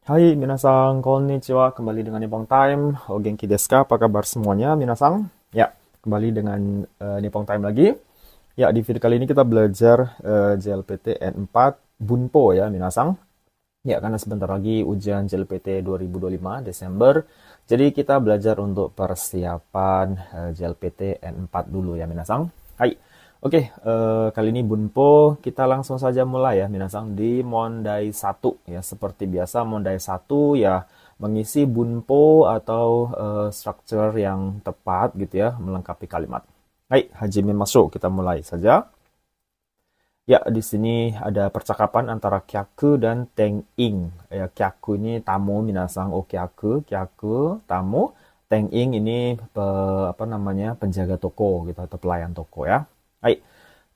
Hai, minasang, konnichiwa. Kembali dengan Nippon Time. O genki desu ka? Apa kabar semuanya, minasang? Ya, kembali dengan Nippon Time lagi. Ya, di video kali ini kita belajar JLPT N4 Bunpo ya, minasang. Ya, karena sebentar lagi ujian JLPT 2025 Desember. Jadi kita belajar untuk persiapan JLPT N4 dulu ya, minasang. Hai. Oke, kali ini Bunpo kita langsung saja mulai ya, minasang di Mondai 1 ya. Seperti biasa Mondai 1 ya mengisi Bunpo atau structure yang tepat gitu ya, melengkapi kalimat. Hai, hajime masuk, kita mulai saja. Ya, di sini ada percakapan antara Kyaku dan Teng-ing. Ya, Kyaku ini tamu, minasang. Oh, Kyaku, Kyaku, tamu. Teng-ing ini apa namanya, penjaga toko gitu atau pelayan toko ya. Hai.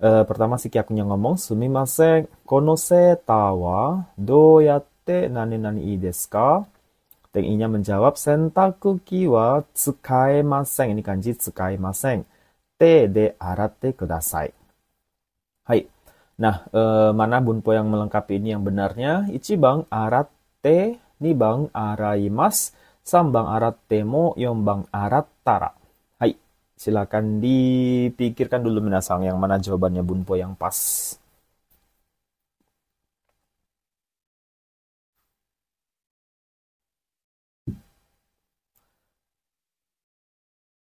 Pertama si Kyakunya ngomong, Sumimasen, kono seta wa doyatte nani nani ii desu ka? Teng-ingnya menjawab, Sentakuki wa tsukaemasen. Ini kanji tsukaemasen. Te de aratte kudasai. Hai. Nah, mana bunpo yang melengkapi ini yang benarnya? Ichibang aratte, nibang araimas, sambang aratte mo, yombang arattara. Hai, silakan dipikirkan dulu minasang yang mana jawabannya bunpo yang pas.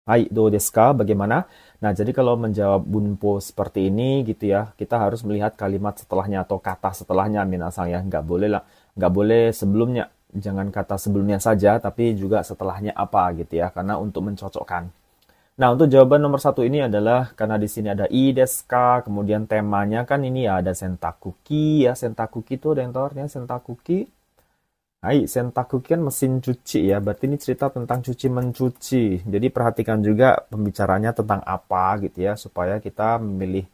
Hai, do desu ka? Bagaimana? Nah, jadi kalau menjawab bunpo seperti ini gitu ya, kita harus melihat kalimat setelahnya atau kata setelahnya minasang ya. Nggak boleh lah, nggak boleh sebelumnya. Jangan kata sebelumnya saja, tapi juga setelahnya apa gitu ya, karena untuk mencocokkan. Nah, untuk jawaban nomor satu ini adalah karena di sini ada i desu ka, kemudian temanya kan ini ya ada sentakuki ya, sentakuki itu ada yang tahu artinya sentakuki. Hai, sentakuki kan mesin cuci ya. Berarti ini cerita tentang cuci mencuci. Jadi perhatikan juga pembicaranya tentang apa gitu ya supaya kita memilih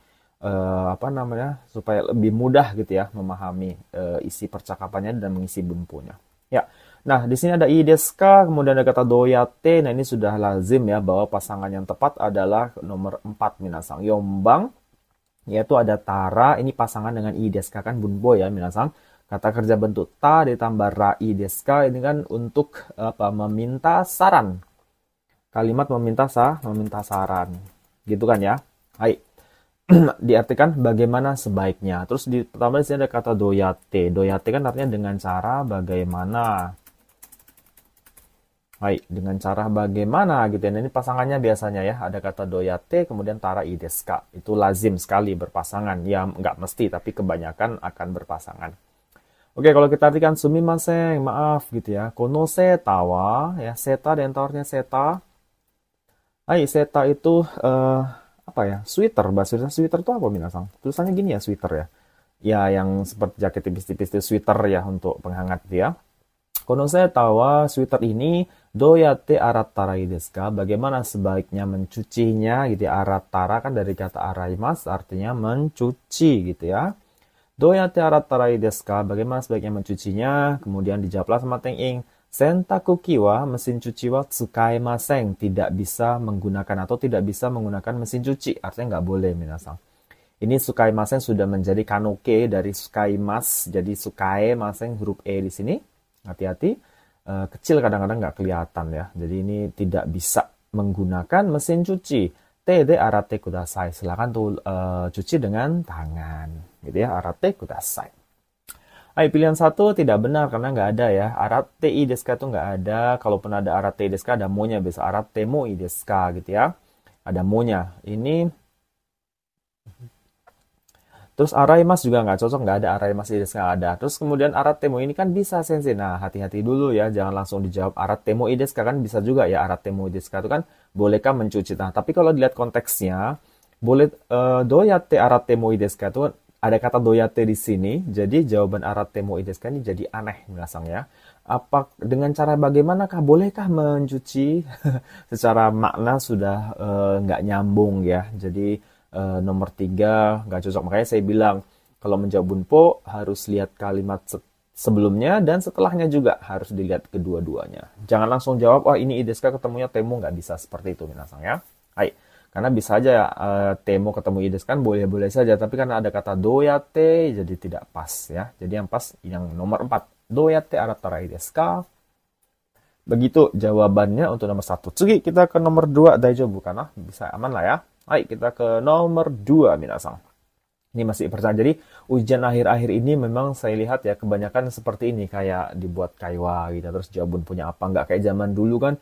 apa namanya? Supaya lebih mudah gitu ya memahami isi percakapannya dan mengisi bunpunya. Ya. Nah, di sini ada i desu ka, kemudian ada kata doyate. Nah, ini sudah lazim ya bahwa pasangan yang tepat adalah nomor 4 minasang. Yombang yaitu ada Tara, ini pasangan dengan i desu ka kan bunbo ya minasang. Kata kerja bentuk ta ditambah rai desu ka ini kan untuk apa? Meminta saran. Kalimat meminta saran. Gitu kan ya? Hai. Diartikan bagaimana sebaiknya. Terus di pertama di sini ada kata doyate. Doyate kan artinya dengan cara bagaimana. Hai, dengan cara bagaimana gitu ya. Nah, ini pasangannya biasanya ya. Ada kata doyate, kemudian tara i desu ka. Itu lazim sekali berpasangan. Ya, nggak mesti, tapi kebanyakan akan berpasangan. Oke, kalau kita artikan sumimasen, maaf gitu ya. Kono seta wa, ya seta dan tawarnya seta. Hai, seta itu apa ya? Sweater, bahasa Indonesia sweater itu apa minasang? Tulisannya gini ya, sweater ya. Ya, yang seperti jaket tipis-tipis itu sweater ya untuk penghangat dia. Kono seta wa, sweater ini doyate arattarai desu ka? Bagaimana sebaiknya mencucinya gitu ya. Arattara kan dari kata araimas artinya mencuci gitu ya. Doyate arattarai desu ka? Bagaimana sebaiknya mencucinya? Kemudian dijawablah sama Teng-ing. Sentakuki wa, mesin cuci wa tsukaemasen. Tidak bisa menggunakan atau tidak bisa menggunakan mesin cuci. Artinya nggak boleh, minasang. Ini tsukaimasen sudah menjadi kanoke dari tsukaimas. Jadi tsukaemasen huruf E di sini. Hati-hati. Kecil kadang-kadang nggak kelihatan ya. Jadi ini tidak bisa menggunakan mesin cuci. Tede arate kudasai. Silakan tuh cuci dengan tangan. Gitu ya, arate kudasai. Hai, pilihan satu tidak benar karena nggak ada ya. Arate i desu ka itu nggak ada. Kalaupun ada arate i desu ka, ada mo-nya. Bisa arate mo i desu ka gitu ya. Ada mo-nya. Ini terus araimas juga nggak cocok, nggak ada araimas i desu ka nggak ada. Terus kemudian aratemo ini kan bisa sensei. Nah, hati-hati dulu ya, jangan langsung dijawab aratemo i desu ka kan bisa juga ya aratemo i desu ka itu kan bolehkah mencuci. Nah, tapi kalau dilihat konteksnya, boleh doyate aratemo i desu ka itu ada kata doyate di sini, jadi jawaban aratemo i desu ka ini jadi aneh minasang ya. Apa dengan cara bagaimanakah bolehkah mencuci? Secara makna sudah nggak nyambung ya. Jadi nomor 3 nggak cocok. Makanya saya bilang kalau menjawab bunpo harus lihat kalimat sebelumnya dan setelahnya juga harus dilihat kedua-duanya. Jangan langsung jawab, wah ini i desu ka ketemunya temu, nggak bisa seperti itu minasang ya. Hai. Karena bisa aja temo ketemu ides kan boleh-boleh saja, tapi karena ada kata doyate jadi tidak pas ya. Jadi yang pas yang nomor 4. Doyate aratarai desu ka? Begitu jawabannya untuk nomor 1. Tsugi kita ke nomor 2. Daijoubu kana? Bisa aman lah ya. Hai, kita ke nomor 2 minasang. Ini masih percaya. Jadi ujian akhir-akhir ini memang saya lihat ya kebanyakan seperti ini, kayak dibuat kaiwa gitu. Terus jawaban punya apa, nggak kayak zaman dulu kan.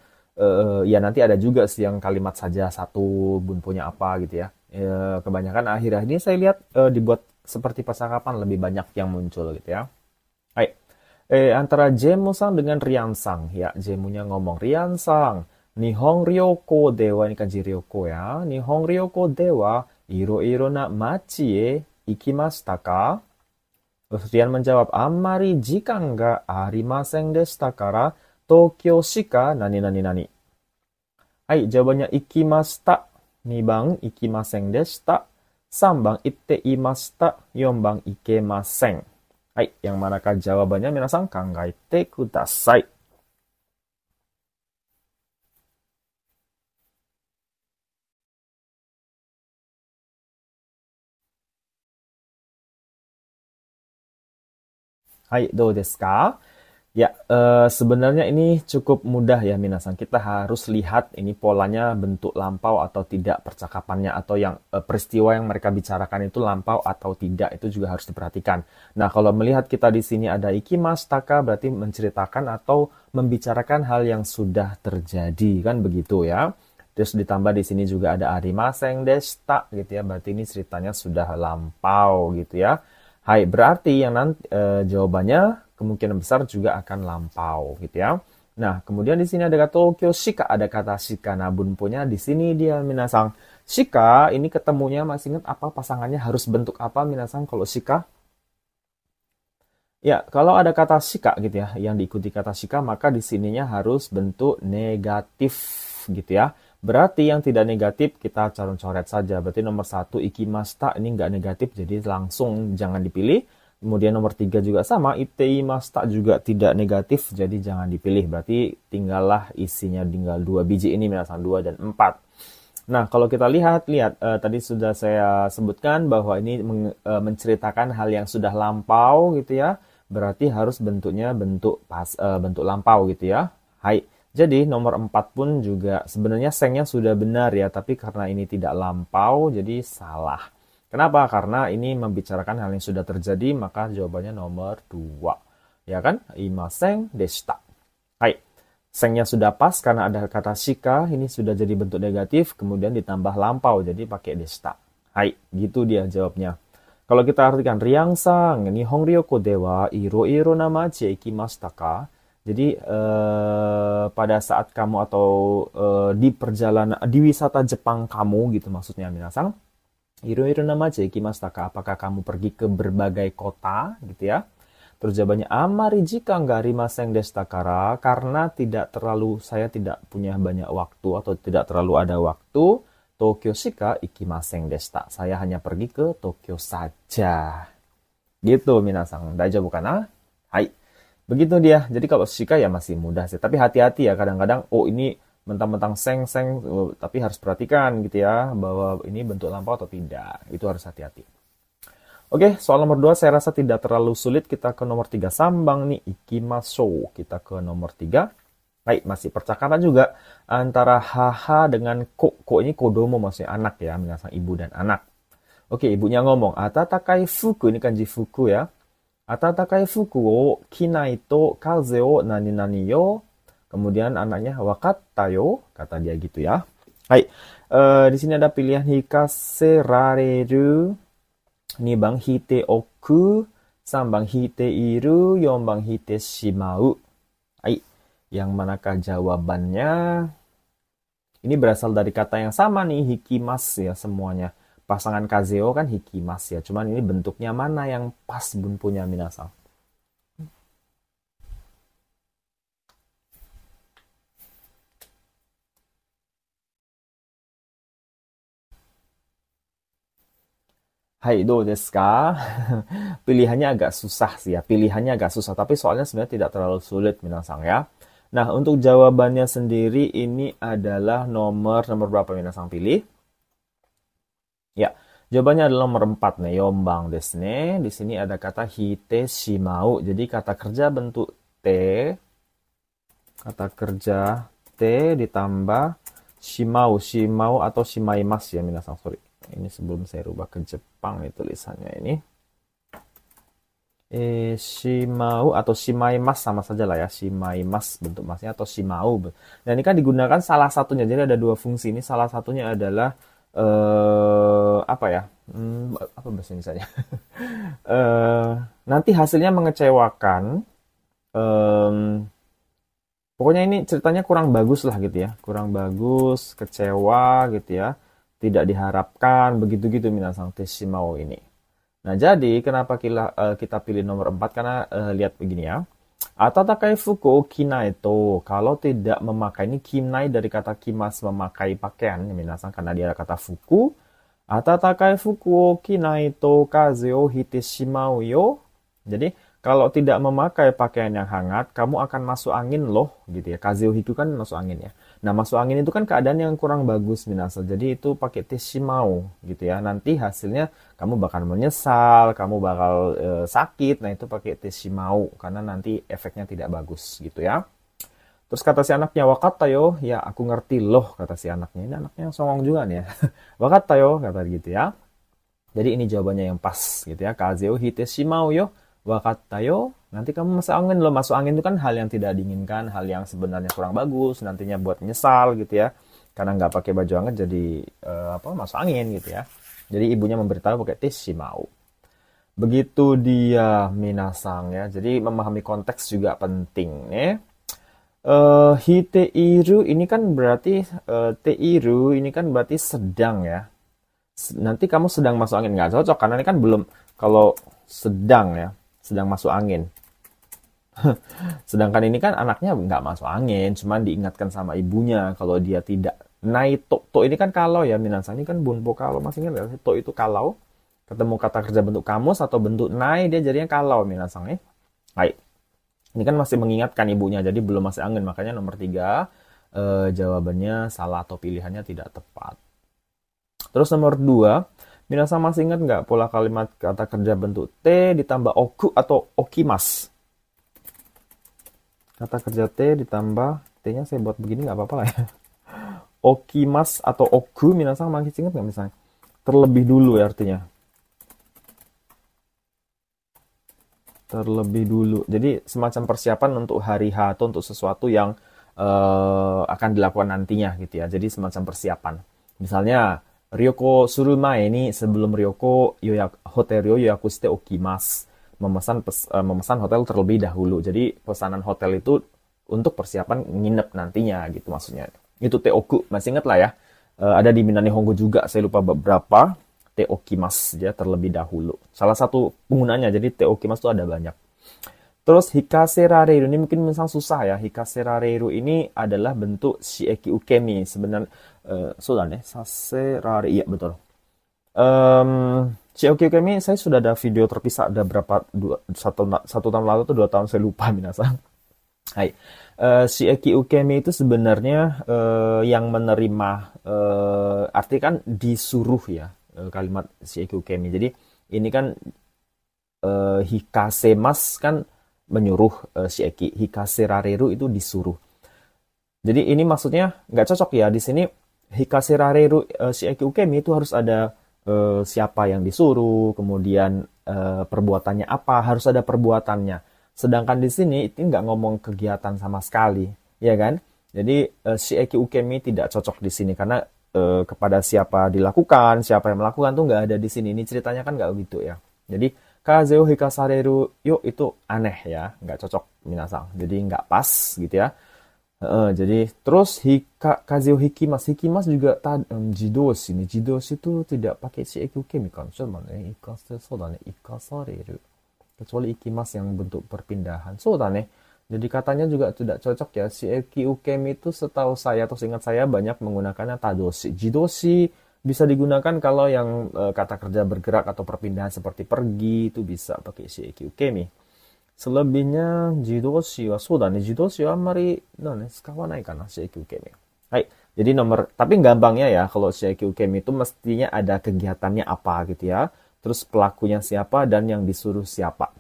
Ya nanti ada juga sih yang kalimat saja satu bun punya apa gitu ya. Kebanyakan akhir-akhir ini saya lihat dibuat seperti percakapan lebih banyak yang muncul gitu ya. Hai. Antara Jemo-sang dengan Rian-sang ya, Jemunya ngomong Rian-sang, Nihon Ryoko dewa, ini kanji Ryoko ya. Nihon Ryoko dewa iro-iro na machi e ikimashita ka? Terus Rian menjawab, Amari jikan ga arimasen deshita kara Tokyo shika nani nani nani. Hai, jawabannya ikimashita. 2番 ikimasen deshita. 3番 itte imashita. 4番 ikemasen. Hai, yang manakah jawabannya? Minasan kangaete kudasai. Hai, do desu ka? Ya, sebenarnya ini cukup mudah ya minasan. Kita harus lihat ini polanya bentuk lampau atau tidak percakapannya, atau yang peristiwa yang mereka bicarakan itu lampau atau tidak, itu juga harus diperhatikan. Nah, kalau melihat kita di sini ada ikimashita ka berarti menceritakan atau membicarakan hal yang sudah terjadi kan begitu ya. Terus ditambah di sini juga ada arimasen deshita gitu ya, berarti ini ceritanya sudah lampau gitu ya. Hai, berarti yang nanti jawabannya kemungkinan besar juga akan lampau gitu ya. Nah, kemudian di sini ada kata Tokyo shika, ada kata shika. Nah, bunpunya di sini dia minasang. Shika ini ketemunya masih ingat apa pasangannya harus bentuk apa minasang kalau shika? Ya, kalau ada kata shika gitu ya, yang diikuti kata shika, maka di sininya harus bentuk negatif gitu ya. Berarti yang tidak negatif kita coret saja. Berarti nomor 1 ikimashita ini nggak negatif, jadi langsung jangan dipilih. Kemudian nomor 3 juga sama, iteimashita juga tidak negatif, jadi jangan dipilih. Berarti tinggallah isinya tinggal 2 biji ini, misalnya 2 dan 4. Nah, kalau kita lihat tadi sudah saya sebutkan bahwa ini menceritakan hal yang sudah lampau gitu ya. Berarti harus bentuknya bentuk lampau gitu ya. Hai. Jadi nomor 4 pun juga sebenarnya sengnya sudah benar ya, tapi karena ini tidak lampau jadi salah. Kenapa? Karena ini membicarakan hal yang sudah terjadi, maka jawabannya nomor 2. Ya kan? Imaseng deshita. Hai. Sengnya sudah pas karena ada kata shika, ini sudah jadi bentuk negatif, kemudian ditambah lampau, jadi pakai deshita. Hai, gitu dia jawabnya. Kalau kita artikan, Rian-sang, Nihon Ryoko dewa iro-iro na machi e ikimashita ka? Jadi pada saat kamu atau di perjalanan, di wisata Jepang kamu gitu maksudnya minasang. Iro-iro na machi ikimashita ka? Apakah kamu pergi ke berbagai kota gitu ya? Terus jawabannya amari jikan ga arimasen deshita kara, karena saya tidak punya banyak waktu atau tidak terlalu ada waktu. Tokyo shika ikimasen deshita. Saya hanya pergi ke Tokyo saja. Gitu minasang. Daijoubu kana? Hai. Begitu dia. Jadi kalau shika ya masih mudah sih. Tapi hati-hati ya, kadang-kadang ini mentang-mentang seng-seng, tapi harus perhatikan gitu ya, bahwa ini bentuk lampau atau tidak. Itu harus hati-hati. Oke, soal nomor 2 saya rasa tidak terlalu sulit. Kita ke nomor 3. Sambang nih, ikimashou. Kita ke nomor 3. Baik, masih percakapan juga antara haha dengan ko. Ko ini kodomo, maksudnya anak ya, minasang ibu dan anak. Oke, ibunya ngomong, atatakai fuku, ini kanji fuku ya. Atatakai fuku o kinai to kaze o nani nani yo. Kemudian anaknya wakatta yo, kata dia gitu ya. Hai, di sini ada pilihan hikase rareru, 2番引いておく、3番引いている、4番引いてしまう. Hai, yang manakah jawabannya? Ini berasal dari kata yang sama nih, hikimas ya semuanya. Pasangan kazeo kan hikimas ya, cuman ini bentuknya mana yang pas bun punya minasang. Hai, do desu ka? Pilihannya agak susah sih ya. Pilihannya agak susah, tapi soalnya sebenarnya tidak terlalu sulit minasang ya. Nah, untuk jawabannya sendiri ini adalah nomor berapa minasang pilih? Ya, jawabannya adalah nomor 4 nih, yombang desu ne. Di sini ada kata hite shimau. Jadi kata kerja bentuk T, kata kerja T ditambah shimau, shimau atau shimaimasu ya minasan, sorry. Ini sebelum saya rubah ke Jepang nih tulisannya ini. Shimau atau shimaimas sama saja lah ya, shimaimas bentuk masnya atau shimau. Dan ini kan digunakan salah satunya, jadi ada dua fungsi ini. Salah satunya adalah apa ya? Apa bahasa Indonesia? Nanti hasilnya mengecewakan. Pokoknya ini ceritanya kurang bagus lah gitu ya, kurang bagus, kecewa gitu ya, tidak diharapkan, begitu-gitu minasang teshimau ini. Nah, jadi kenapa kita pilih nomor 4? Karena lihat begini ya. Atatakai fuku o kinai to, kalau tidak memakai, ini kinai dari kata kimas, memakai pakaian, minasang, karena dia ada kata fuku. Atatakai fuku o kinai to kaze o hite shimau yo. Jadi, kalau tidak memakai pakaian yang hangat, kamu akan masuk angin loh, gitu ya. Kazeo hiku kan masuk angin ya. Nah, masuk angin itu kan keadaan yang kurang bagus, minasal. Jadi itu pakai teshimau, gitu ya. Nanti hasilnya kamu bakal menyesal, kamu bakal sakit. Nah, itu pakai teshimau, karena nanti efeknya tidak bagus, gitu ya. Terus kata si anaknya, wakata yo, ya aku ngerti loh, kata si anaknya. Ini anaknya songong juga nih ya. Wakata yo, kata gitu ya. Jadi ini jawabannya yang pas, gitu ya. Kazeo hite shimau yo. Wakata yo, nanti kamu masuk angin loh. Masuk angin itu kan hal yang tidak diinginkan, hal yang sebenarnya kurang bagus, nantinya buat nyesal gitu ya. Karena nggak pakai baju hangat jadi masuk angin gitu ya. Jadi ibunya memberitahu pakai teshimau. Begitu dia minasang ya. Jadi memahami konteks juga penting nih. Hiteiru ini kan berarti teiru ini kan berarti sedang ya. Nanti kamu sedang masuk angin, nggak cocok karena ini kan belum, kalau sedang ya, sedang masuk angin. Sedangkan ini kan anaknya nggak masuk angin, cuman diingatkan sama ibunya kalau dia tidak. Nai to ini kan kalau ya minasang, ini kan bunpo kalau, masih ingat nggak? To itu kalau, ketemu kata kerja bentuk kamus atau bentuk nai, dia jadinya kalau minasang ya. Baik. Ini kan masih mengingatkan ibunya, jadi belum masuk angin, makanya nomor 3 jawabannya salah atau pilihannya tidak tepat. Terus nomor 2, minasang masih ingat nggak pola kalimat kata kerja bentuk T ditambah oku atau okimas? Kata kerja T ditambah T-nya saya buat begini nggak apa-apa lah ya. Okimas atau oku, minasang masih ingat nggak misalnya? Terlebih dulu ya artinya. Terlebih dulu. Jadi semacam persiapan untuk hari H atau untuk sesuatu yang akan dilakukan nantinya gitu ya. Jadi semacam persiapan. Misalnya, ryoko suru mae ni, sebelum ryoko hotel yo yoyaku shite okimasu. Memesan hotel terlebih dahulu. Jadi pesanan hotel itu untuk persiapan nginep nantinya gitu maksudnya. Itu teoku, masih ingat lah ya. Ada di Minane Hongo juga, saya lupa beberapa. Teokimasu ya, terlebih dahulu. Salah satu penggunanya, jadi teokimasu itu ada banyak. Terus hikaserareru ini mungkin misal susah ya. Hikaserareru ini adalah bentuk shieki ukemi. Sebenarnya saserare, iya betul. Shieki ukemi saya sudah ada video terpisah, ada berapa, satu tahun lalu atau 2 tahun, saya lupa minasang. Hai. Shieki ukemi itu sebenarnya yang menerima, arti kan disuruh ya, kalimat shieki ukemi. Jadi ini kan hikasemas kan menyuruh, shieki, hikaserareru itu disuruh. Jadi ini maksudnya nggak cocok ya di sini. Hikaserareru shieki ukemi itu harus ada siapa yang disuruh, kemudian perbuatannya apa, harus ada perbuatannya. Sedangkan di sini itu nggak ngomong kegiatan sama sekali, ya kan? Jadi shieki ukemi tidak cocok di sini karena kepada siapa dilakukan, siapa yang melakukan tuh nggak ada di sini. Ini ceritanya kan nggak gitu ya. Jadi kazeo hikasareru yo itu aneh ya, nggak cocok minasang. Jadi nggak pas gitu ya. Jadi terus kazeo hikimas juga jidoshi nih. Jidoshi itu tidak pakai shieki ukemi kan? Ikasareru. Kecuali ikimas yang bentuk perpindahan. Jadi katanya juga tidak cocok ya. Shieki ukemi itu setahu saya atau seingat saya banyak menggunakannya tadoshi. Jidoshi bisa digunakan kalau yang kata kerja bergerak atau perpindahan seperti pergi, itu bisa pakai shieki ukemi. Selebihnya jidoshi wa jidoshi wa amari tsukawanai kana shieki ukemi. Hai. Jadi tapi gampangnya ya, kalau Shiaki Ukemi itu mestinya ada kegiatannya apa gitu ya. Terus pelakunya siapa dan yang disuruh siapa.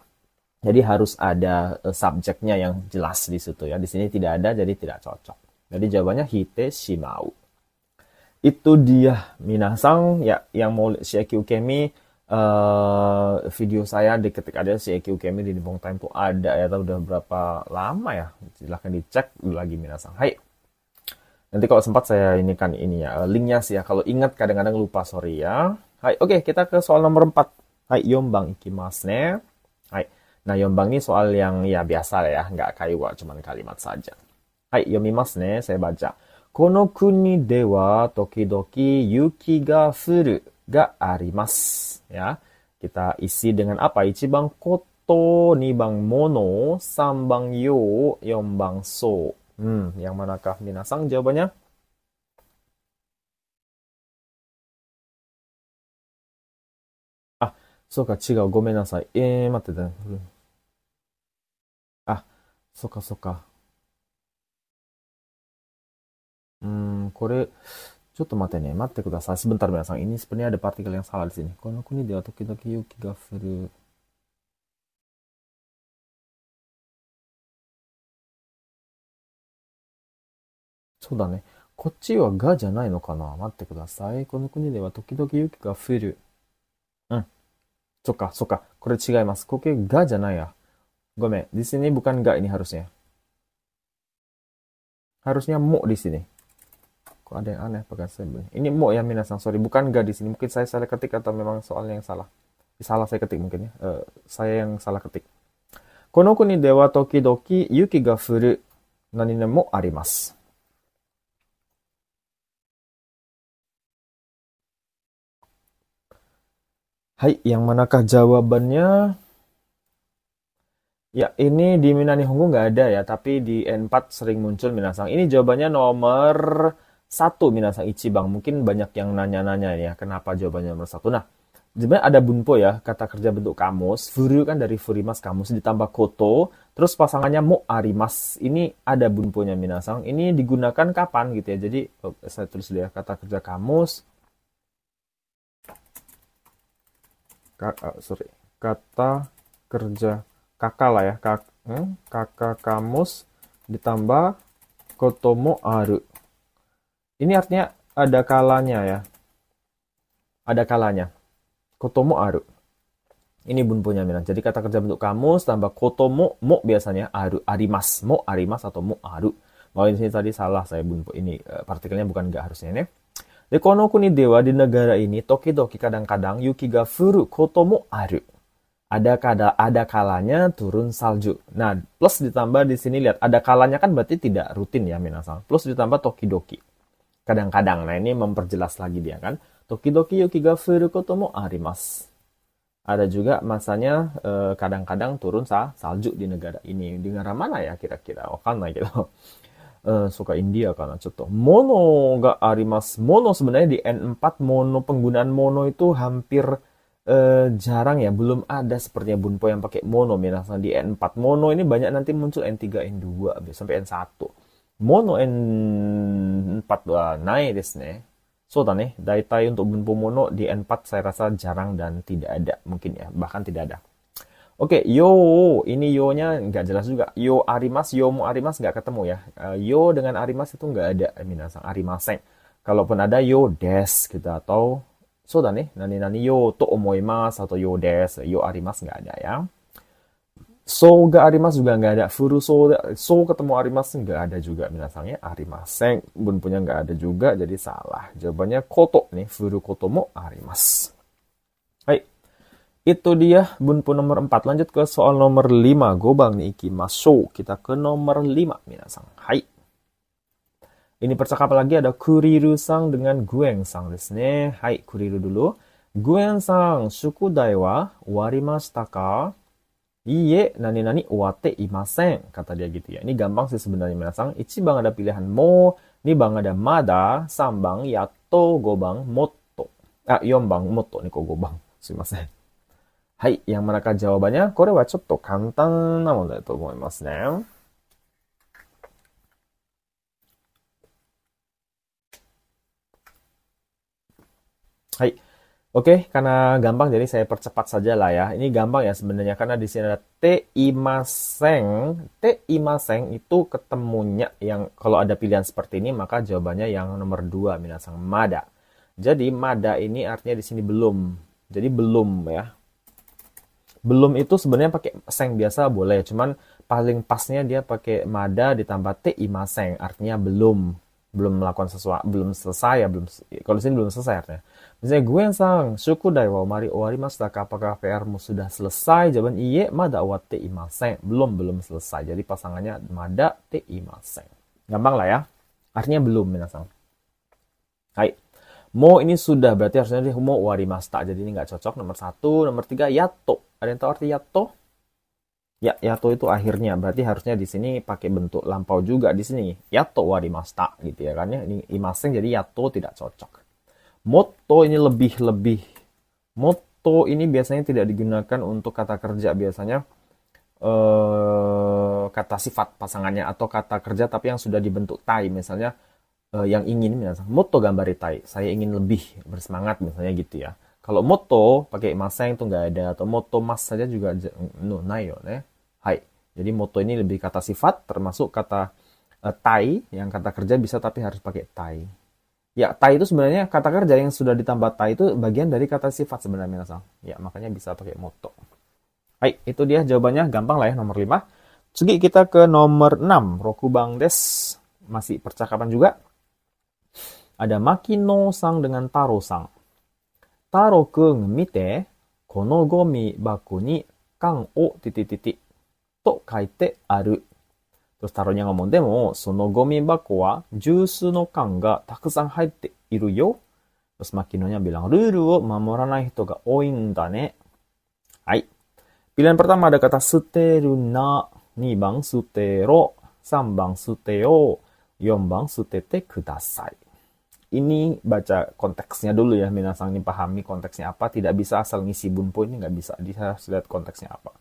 Jadi harus ada subjeknya yang jelas di situ ya. Di sini tidak ada, jadi tidak cocok. Jadi jawabannya hite shimau. Itu dia minasang ya yang mau Shiaki Ukemi video saya ketika ada Shiaki Ukemi di Nippon Time tuh ada ya, atau udah berapa lama ya? Silahkan dicek dulu lagi minasang. Hai. Nanti kalau sempat saya ini ya linknya sih ya. Kalau ingat kadang-kadang lupa, sorry ya. Hai, oke, kita ke soal nomor 4. Hai, yombang ikimasu ne. Hai. Nah, yombang ini soal yang ya biasa ya, nggak kaiwa, cuman kalimat saja. Hai, yomimasu ne, saya baca. Kono kuni dewa tokidoki yuki ga furu ga arimasu. Ya, kita isi dengan apa? Ichibang koto, nibang mono, sambang yo, yombang so. Yang manakah minasang jawabannya? Ah, そうか、違う。ごめんなさい。待ってて。あ、そうか、そうか。これ、ちょっと待ってね。待ってください。Sebentar, minasang. Ini sebenarnya ada partikel yang salah di sini. Kono kuni dewa tokidoki yuki ga furu. そうだね。こっちはがじゃないのかな。待ってください。この国では時々雪が降る。うん。そっか、そっか。これ違います。ここがじゃないや。ごめん。di sini bukan ga ini harusnya. Harusnya mo di sini. Kok ada yang aneh pakai symbol. Ini mo ya minasang. Sorry, bukan ga di sini. Mungkin saya salah ketik atau memang soalnya yang salah. Salah saya ketik mungkin ya. Saya yang salah ketik. Kono kuni dewa tokidoki yuki ga furu nanine mo arimasu. Hai, yang manakah jawabannya? Ya, ini di Minani Honggu nggak ada ya, tapi di N4 sering muncul minasang. Ini jawabannya nomor 1 minasang Ichibang. Mungkin banyak yang nanya-nanya ya, kenapa jawabannya nomor 1. Nah, sebenarnya ada bunpo ya, kata kerja bentuk kamus. Furu kan dari furimas kamus, ditambah koto, terus pasangannya mo arimas. Ini ada bunponya minasang. Ini digunakan kapan gitu ya. Jadi, saya tulis dulu ya, kata kerja kamus. Kata kerja kakak lah ya, kakak kamus ditambah kotomo aru. Ini artinya ada kalanya ya, ada kalanya. Kotomo aru. Ini bunponya Milan. Jadi kata kerja bentuk kamus tambah kotomo mo biasanya aru arimas, mo arimas atau mo aru. Mau ini tadi salah saya bunpo ini partikelnya bukan nggak harusnya ini. Di kono kuni dewa di negara ini tokidoki kadang-kadang yuki ga furu koto mo aru. Ada kalanya turun salju. Nah, plus ditambah di sini lihat ada kalanya kan berarti tidak rutin ya minasang. Plus ditambah tokidoki. Kadang-kadang. Nah, ini memperjelas lagi dia kan. Tokidoki yuki ga furu koto mo arimasu. Ada juga masanya kadang-kadang turun salju di negara ini. Di negara mana ya kira-kira? Wakanai gitu. Suka India karena contoh mono ga arimasu. Mono sebenarnya di N4 mono, penggunaan mono itu hampir jarang ya, belum ada sepertinya bunpo yang pakai mono minasang di N4. Mono ini banyak nanti muncul N3, N2 sampai N1. Mono N4 wa nai desu ne. So da ne, daitai untuk bunpo mono di N4 saya rasa jarang dan tidak ada mungkin ya, bahkan tidak ada. Oke, yo, ini yo-nya nggak jelas juga. Yo arimas, yo mo arimas nggak ketemu ya. Yo dengan arimas itu nggak ada, minasang arimaseng. Kalaupun ada yo des gitu atau so da ne, nani yo to omoimasu atau yo des, yo arimas nggak ada ya. So ga arimas juga nggak ada. Furu so ketemu arimas nggak ada juga minasangnya arimaseng. Bun punya nggak ada juga, jadi salah. Jawabannya koto nih, furu koto mo arimas. Hai. Itu dia bunpo nomor 4. Lanjut ke soal nomor 5. Gobang ni ikimasou. Kita ke nomor 5. Minasang. Hai. Ini percakapan lagi ada Kuriru-sang dengan Guen-sang desu ne. Hai, Kuriru dulu. Guen-sang, shukudai wa owarimashita ka? Iie, nani-nani owatte imasen. Kata dia gitu ya. Ini gampang sih sebenarnya minasang. Ichibang ada pilihan mo. Nibang ada mada. Sambang yatto. Gobang motto. Yombang motto. Niko gobang. Sumimasen. Hai, yang manakah jawabannya? Kore wa chotto kantan na mono da to omoimasu ne. Hai. Oke, karena gampang jadi saya percepat saja lah ya. Ini gampang ya sebenarnya karena di sini ada te imaseng. Te imaseng itu ketemunya yang kalau ada pilihan seperti ini maka jawabannya yang nomor 2 minasang mada. Jadi mada ini artinya di sini belum. Jadi belum ya. Belum itu sebenarnya pakai seng biasa boleh, cuman paling pasnya dia pakai mada ditambah te imaseng artinya belum. Belum melakukan sesuatu, belum selesai ya, belum kalau di sini belum selesai artinya. Misalnya gue yang sang, shukudai wa mari owarimashita ka, apakah PR-mu sudah selesai? Jawaban iye, mada watte imasen. Belum selesai. Jadi pasangannya mada te imasen. Gampang lah ya. Artinya belum, minasang. Hai. Mo ini sudah, berarti harusnya dia mo owarimashita. Jadi ini nggak cocok. Nomor 1. Nomor 3, yato. Ada yang tahu arti yato? Ya, yato itu akhirnya. Berarti harusnya di sini pakai bentuk lampau juga di sini. Yato warimashita gitu ya kan ya. Ini imasen jadi yato tidak cocok. Motto ini lebih-lebih. Motto ini biasanya tidak digunakan untuk kata kerja. Biasanya kata sifat pasangannya atau kata kerja tapi yang sudah dibentuk tai. Misalnya yang ingin, misalnya motto gambari tai. Saya ingin lebih bersemangat misalnya gitu ya. Kalau motto pakai maseng itu nggak ada, atau motto mas saja juga no nayo ne. Hai. Jadi motto ini lebih kata sifat termasuk kata tai yang kata kerja bisa tapi harus pakai tai. Ya, tai itu sebenarnya kata kerja yang sudah ditambah tai itu bagian dari kata sifat sebenarnya minasang. Ya, makanya bisa pakai motto. Hai, itu dia jawabannya gampang lah ya nomor 5. Sugi kita ke nomor 6, Rokubang des. Masih percakapan juga. Ada Makino-sang dengan Taro-sang. Taro-kun mite, kono gomi bako ni kan o titi-titi to kaite aru. Terus Taronya ngomong, demo, sono gomi bako wa jusu no kan ga takusan haite iru yo. Terus Makino-nya bilang, ruru wo mamoranai hito ga oin da ne. Hai. Pilihan pertama ada kata suteru na, 2番 sutero, 3番 suteo, 4番 sutete kudasai. Ini baca konteksnya dulu ya, minasang ini pahami konteksnya apa. Tidak bisa asal ngisi bunpo ini, nggak bisa. Dia harus lihat konteksnya apa.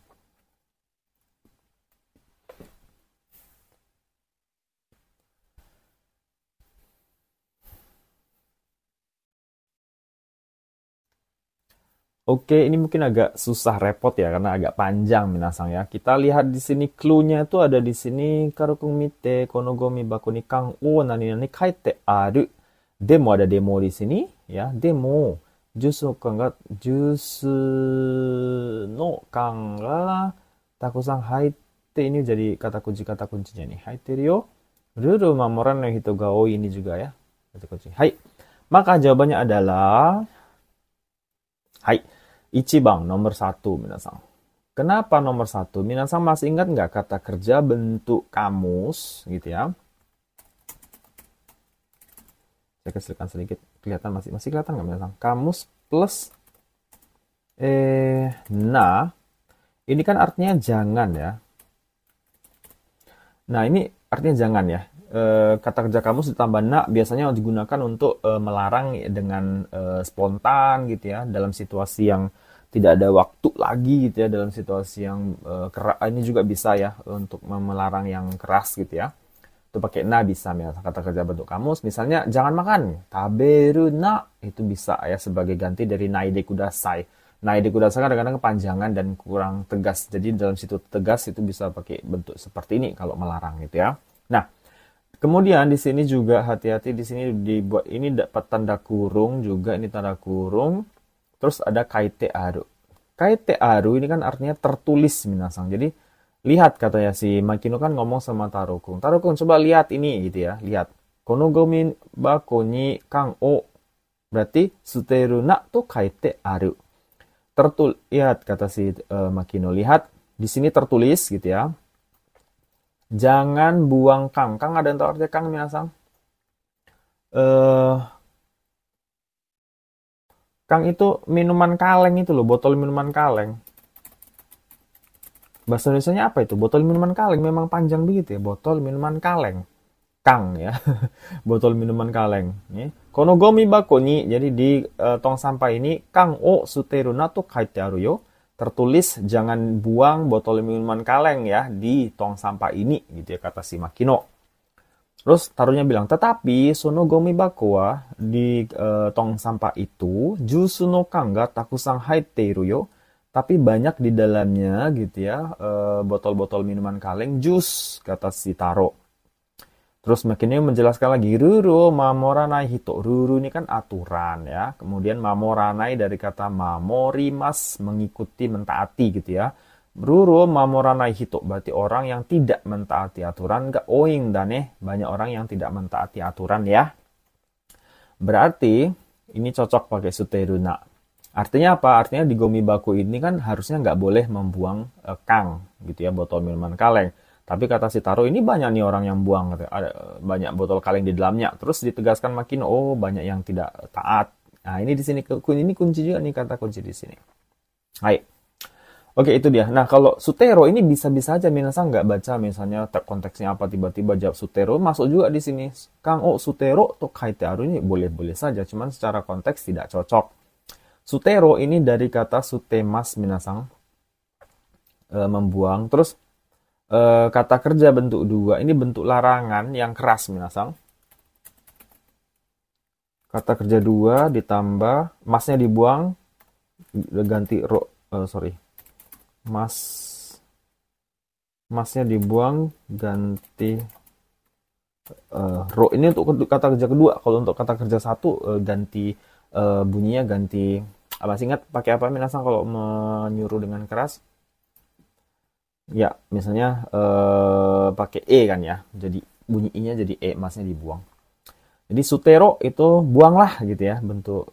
Oke, ini mungkin agak susah repot ya karena agak panjang minasang ya. Kita lihat di sini clue-nya itu ada di sini karukung mite konogomi bako ni kang o nani nani kaite aru. Demo ada demo di sini ya. Demo jusu no kan ga takusan haite, ini jadi kata kuncinya nih. Haite yo. Ruru mamoran no hito ga oi ini juga ya. Kata kunci. Hai. Maka jawabannya adalah hai. Ichibang nomor 1 minasang. Kenapa nomor 1? Minasang masih ingat nggak kata kerja bentuk kamus gitu ya? Saya kecilkan sedikit, kelihatan masih kelihatan nggak minasang? Kamus plus nah ini kan artinya jangan ya. Nah ini artinya jangan ya. Kata kerja kamus ditambah na biasanya digunakan untuk melarang dengan spontan gitu ya, dalam situasi yang tidak ada waktu lagi gitu ya, dalam situasi yang keras. Ini juga bisa ya untuk melarang yang keras gitu ya. Itu pakai na bisa ya, kata kerja bentuk kamus. Misalnya jangan makan, taberu na, itu bisa ya sebagai ganti dari naide kudasai. Naide kudasai kadang-kadang kepanjangan dan kurang tegas. Jadi dalam situ tegas itu bisa pakai bentuk seperti ini kalau melarang gitu ya. Nah, kemudian di sini juga hati-hati, di sini dibuat ini dapat tanda kurung juga, ini tanda kurung. Terus ada kaite aru. Kaite aru ini kan artinya tertulis minasang. Jadi lihat katanya si Makino kan ngomong sama Tarokun. Tarokun coba lihat ini gitu ya. Lihat. Konogomi bako ni kang o. Berarti suteru na to kaite aru. Lihat kata si Makino. Lihat di sini tertulis gitu ya. Jangan buang kang. Kang ada yang tahu artinya kang minasang? Kang itu minuman kaleng itu loh, botol minuman kaleng. Bahasa Indonesianya apa itu? Botol minuman kaleng, memang panjang begitu ya, botol minuman kaleng. Kang ya, botol minuman kaleng. Konogomi bako ni, jadi di tong sampah ini, kang o suteru na to kaite aru yo. Tertulis jangan buang botol minuman kaleng ya di tong sampah ini, gitu ya kata si Makino. Terus taruhnya bilang, tetapi sono gomi bako wa di tong sampah itu jusu no kan ga takusan haiteiru yo. Tapi banyak di dalamnya gitu ya, botol-botol minuman kaleng jus kata si Taro. Terus makinnya menjelaskan lagi, ruru mamoranai hito. Ruru ini kan aturan ya. Kemudian mamoranai dari kata mamorimas, mengikuti, mentaati gitu ya. Ruru mamoranai hito, berarti orang yang tidak mentaati aturan. Gak oing dan banyak orang yang tidak mentaati aturan ya. Berarti ini cocok pakai suteruna. Artinya apa? Artinya di gomibaku ini kan harusnya nggak boleh membuang kang gitu ya, botol minuman kaleng. Tapi kata si Taro, ini banyak nih orang yang buang, ada banyak botol kaleng di dalamnya. Terus ditegaskan makin, oh banyak yang tidak taat. Nah ini di sini ini kunci juga nih, kata kunci di sini. Hai. Oke, itu dia. Nah kalau sutero ini bisa-bisa aja minasan nggak baca misalnya konteksnya apa, tiba-tiba jawab sutero, masuk juga di sini. Kang, oh sutero tuh kaite aru ini boleh-boleh saja, cuman secara konteks tidak cocok. Sutero ini dari kata sutemas minasang, membuang. Terus kata kerja bentuk dua ini bentuk larangan yang keras minasang. Kata kerja dua ditambah masnya dibuang ganti masnya dibuang ganti ro. Ini untuk kata kerja kedua. Kalau untuk kata kerja satu ganti bunyinya ganti apa, sih ingat pakai apa minasang kalau menyuruh dengan keras? Ya, misalnya pakai e kan ya. Jadi bunyi i-nya jadi e, masnya dibuang. Jadi sutero itu buanglah gitu ya, bentuk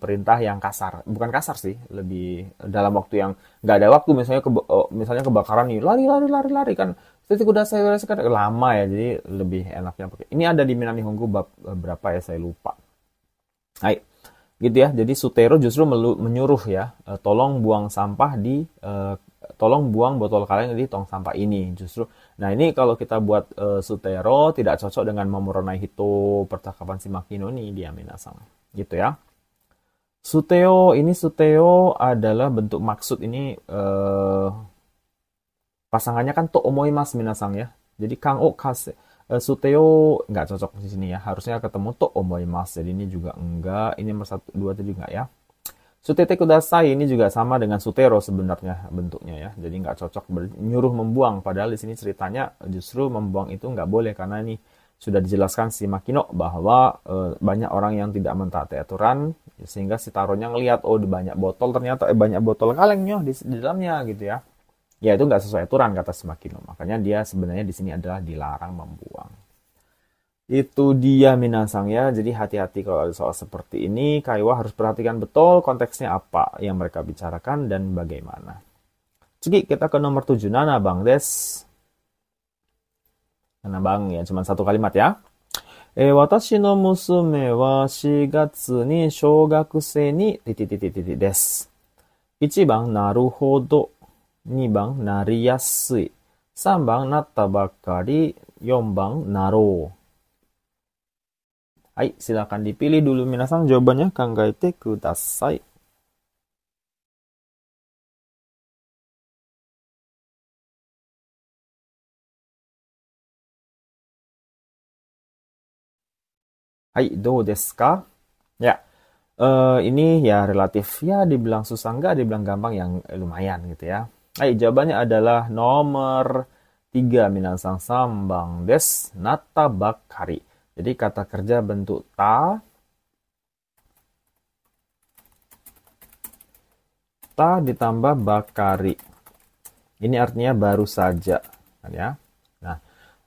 perintah yang kasar. Bukan kasar sih, lebih dalam waktu yang nggak ada waktu. Misalnya kebakaran nih, lari kan. Jadi udah saya sekarang lama ya, jadi lebih enaknya pakai. Ini ada di Minnan Nihongo bab berapa ya, saya lupa. Hai. Gitu ya. Jadi sutero justru menyuruh ya, tolong buang sampah tolong buang botol kaleng di tong sampah ini justru. Nah ini kalau kita buat sutero tidak cocok dengan mamoronai hito percakapan si Makino nih dia minasang. Gitu ya. Suteo adalah bentuk maksud ini pasangannya kan to omoimasu minasang ya. Jadi kang o kase suteo nggak cocok di sini ya. Harusnya ketemu to omoimasu. Jadi ini juga enggak. Ini nomor 1 2 tadi enggak ya. Sutete kudasai ini juga sama dengan sutero sebenarnya bentuknya ya. Jadi nggak cocok nyuruh membuang. Padahal di sini ceritanya justru membuang itu nggak boleh karena ini sudah dijelaskan si Makino bahwa banyak orang yang tidak mentaati aturan sehingga si Taronya ngelihat oh banyak botol ternyata banyak botol kalengnya di dalamnya gitu ya. Ya itu nggak sesuai aturan kata si Makino. Makanya dia sebenarnya di sini adalah dilarang membuang. Itu dia minasang ya. Jadi hati-hati kalau ada soal seperti ini. Kaiwa harus perhatikan betul konteksnya apa yang mereka bicarakan dan bagaimana. Jadi kita ke nomor 7. Nana bang des. Nana bang ya cuma satu kalimat ya. Watashi no musume wa 4月に小学生にです。1番なるほど。2番なりやすい。3番なったばっかり。4番なろう。はい、silakan dipilih dulu minasang jawabannya. Kangaete kudasai. Hai, do desu ka? Ya, ini ya relatif ya dibilang susah enggak, dibilang gampang yang lumayan gitu ya. Hai, jawabannya adalah nomor 3 minasang sambang des natta bakari. Jadi kata kerja bentuk ta ditambah bakari. Ini artinya baru saja, kan ya. Nah,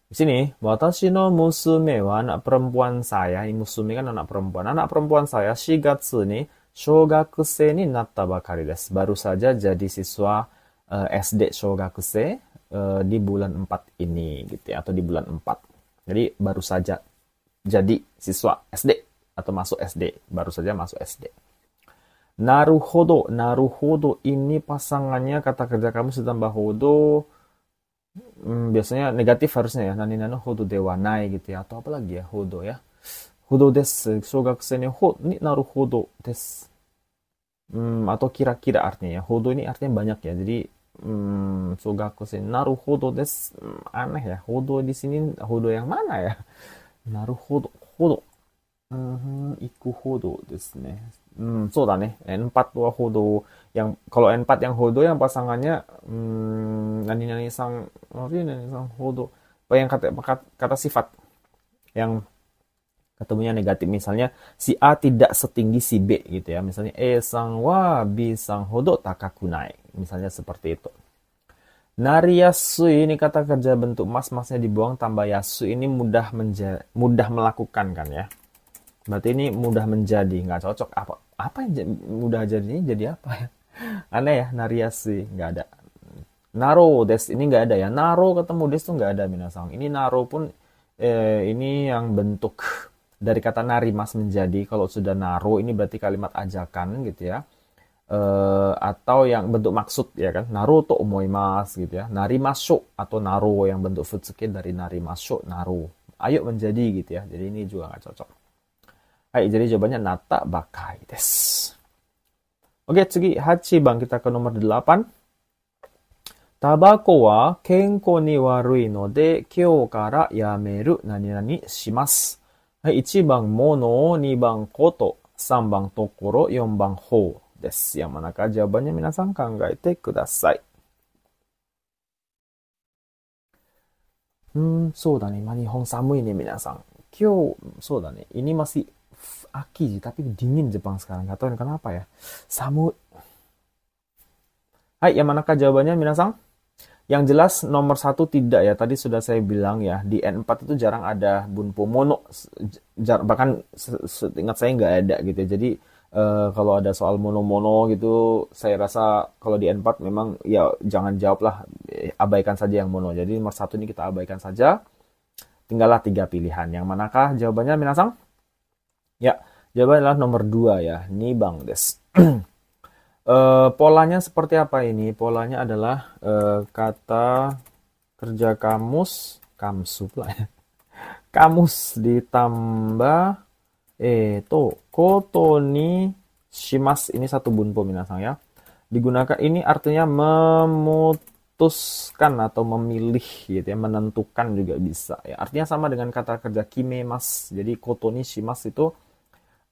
di sini watashi no musume wa anak perempuan saya, ini musume kan anak perempuan. Anak perempuan saya shigatsu ni shogakusei ni natta bakari desu. Baru saja jadi siswa SD shogakusei di bulan 4 ini gitu ya, atau di bulan 4. Jadi baru saja jadi siswa SD atau masuk SD, baru saja masuk SD. Naruhodo ini pasangannya kata kerja kamu ditambah hodo, biasanya negatif harusnya ya. Nani nano hodo dewa nai gitu ya, atau apa lagi ya hodo ya. Hodo desu, shogakusei ni naruhodo desu. Atau kira-kira artinya ya. Hodo ini artinya banyak ya. Jadi Sogakusen. Naruhodo des. Aneh ya. Hodo di sini, hodo yang mana ya? Naruhodo. Hodo. Ikuhodo desu ne. So da ne. N4 wa hodo. Yang, kalau N4 yang hodo yang pasangannya, nani sang, nani sang hodo. Apa yang kata sifat. Yang ketemunya negatif. Misalnya, si A tidak setinggi si B gitu ya. Misalnya, sang wa B sang hodo takakunai. Misalnya seperti itu. Nariyasui ini kata kerja bentuk mas-masnya dibuang tambah yasu ini mudah melakukan kan ya. Berarti ini mudah menjadi, nggak cocok. Apa yang mudah jadinya jadi apa ya? Aneh ya, nariyasui nggak ada. Naro des ini nggak ada ya. Naro ketemu des tuh nggak ada minasang. Ini naro pun ini yang bentuk dari kata narimas menjadi. Kalau sudah naro ini berarti kalimat ajakan gitu ya. Atau yang bentuk maksud ya kan, naruto omoimasu gitu ya, narimasho atau naro yang bentuk futsuke dari narimasho, naro, ayo menjadi gitu ya. Jadi ini juga nggak cocok. Hai, jadi jawabannya nata bakai desu. Oke, tsugi 8 bang, kita ke nomor 8. Tabako wa kenko ni warui node kyou kara yameru nani nani shimasu. Hai, 1番mono, 2番koto, 3番tokoro, 4番houです。山中jawabannya皆さん考えてください。そうだね。今日本寒いね、皆さん。今日、そうだね。Ini masih aki, tapi dingin Jepang sekarang. Gak tahu kenapa ya. Samu. Hai, yang manakah jawabannya, minasang? Yang jelas nomor 1 tidak ya. Tadi sudah saya bilang ya. Di N4 itu jarang ada bunpo mono. Bahkan ingat saya nggak ada gitu ya. Jadi kalau ada soal mono-mono gitu, saya rasa kalau di N4 memang ya jangan jawab lah. Abaikan saja yang mono. Jadi nomor 1 ini kita abaikan saja. Tinggallah 3 pilihan. Yang manakah jawabannya, minasang? Ya, jawabannya adalah nomor 2 ya. Nibang des. Polanya seperti apa ini? Polanya adalah kata kerja kamus, kamsu pula ya. Kamus ditambah koto ni shimas. Ini satu bunpo minasang ya. Digunakan ini artinya memutuskan atau memilih gitu ya, menentukan juga bisa ya. Artinya sama dengan kata kerja kimemas. Jadi koto ni shimas itu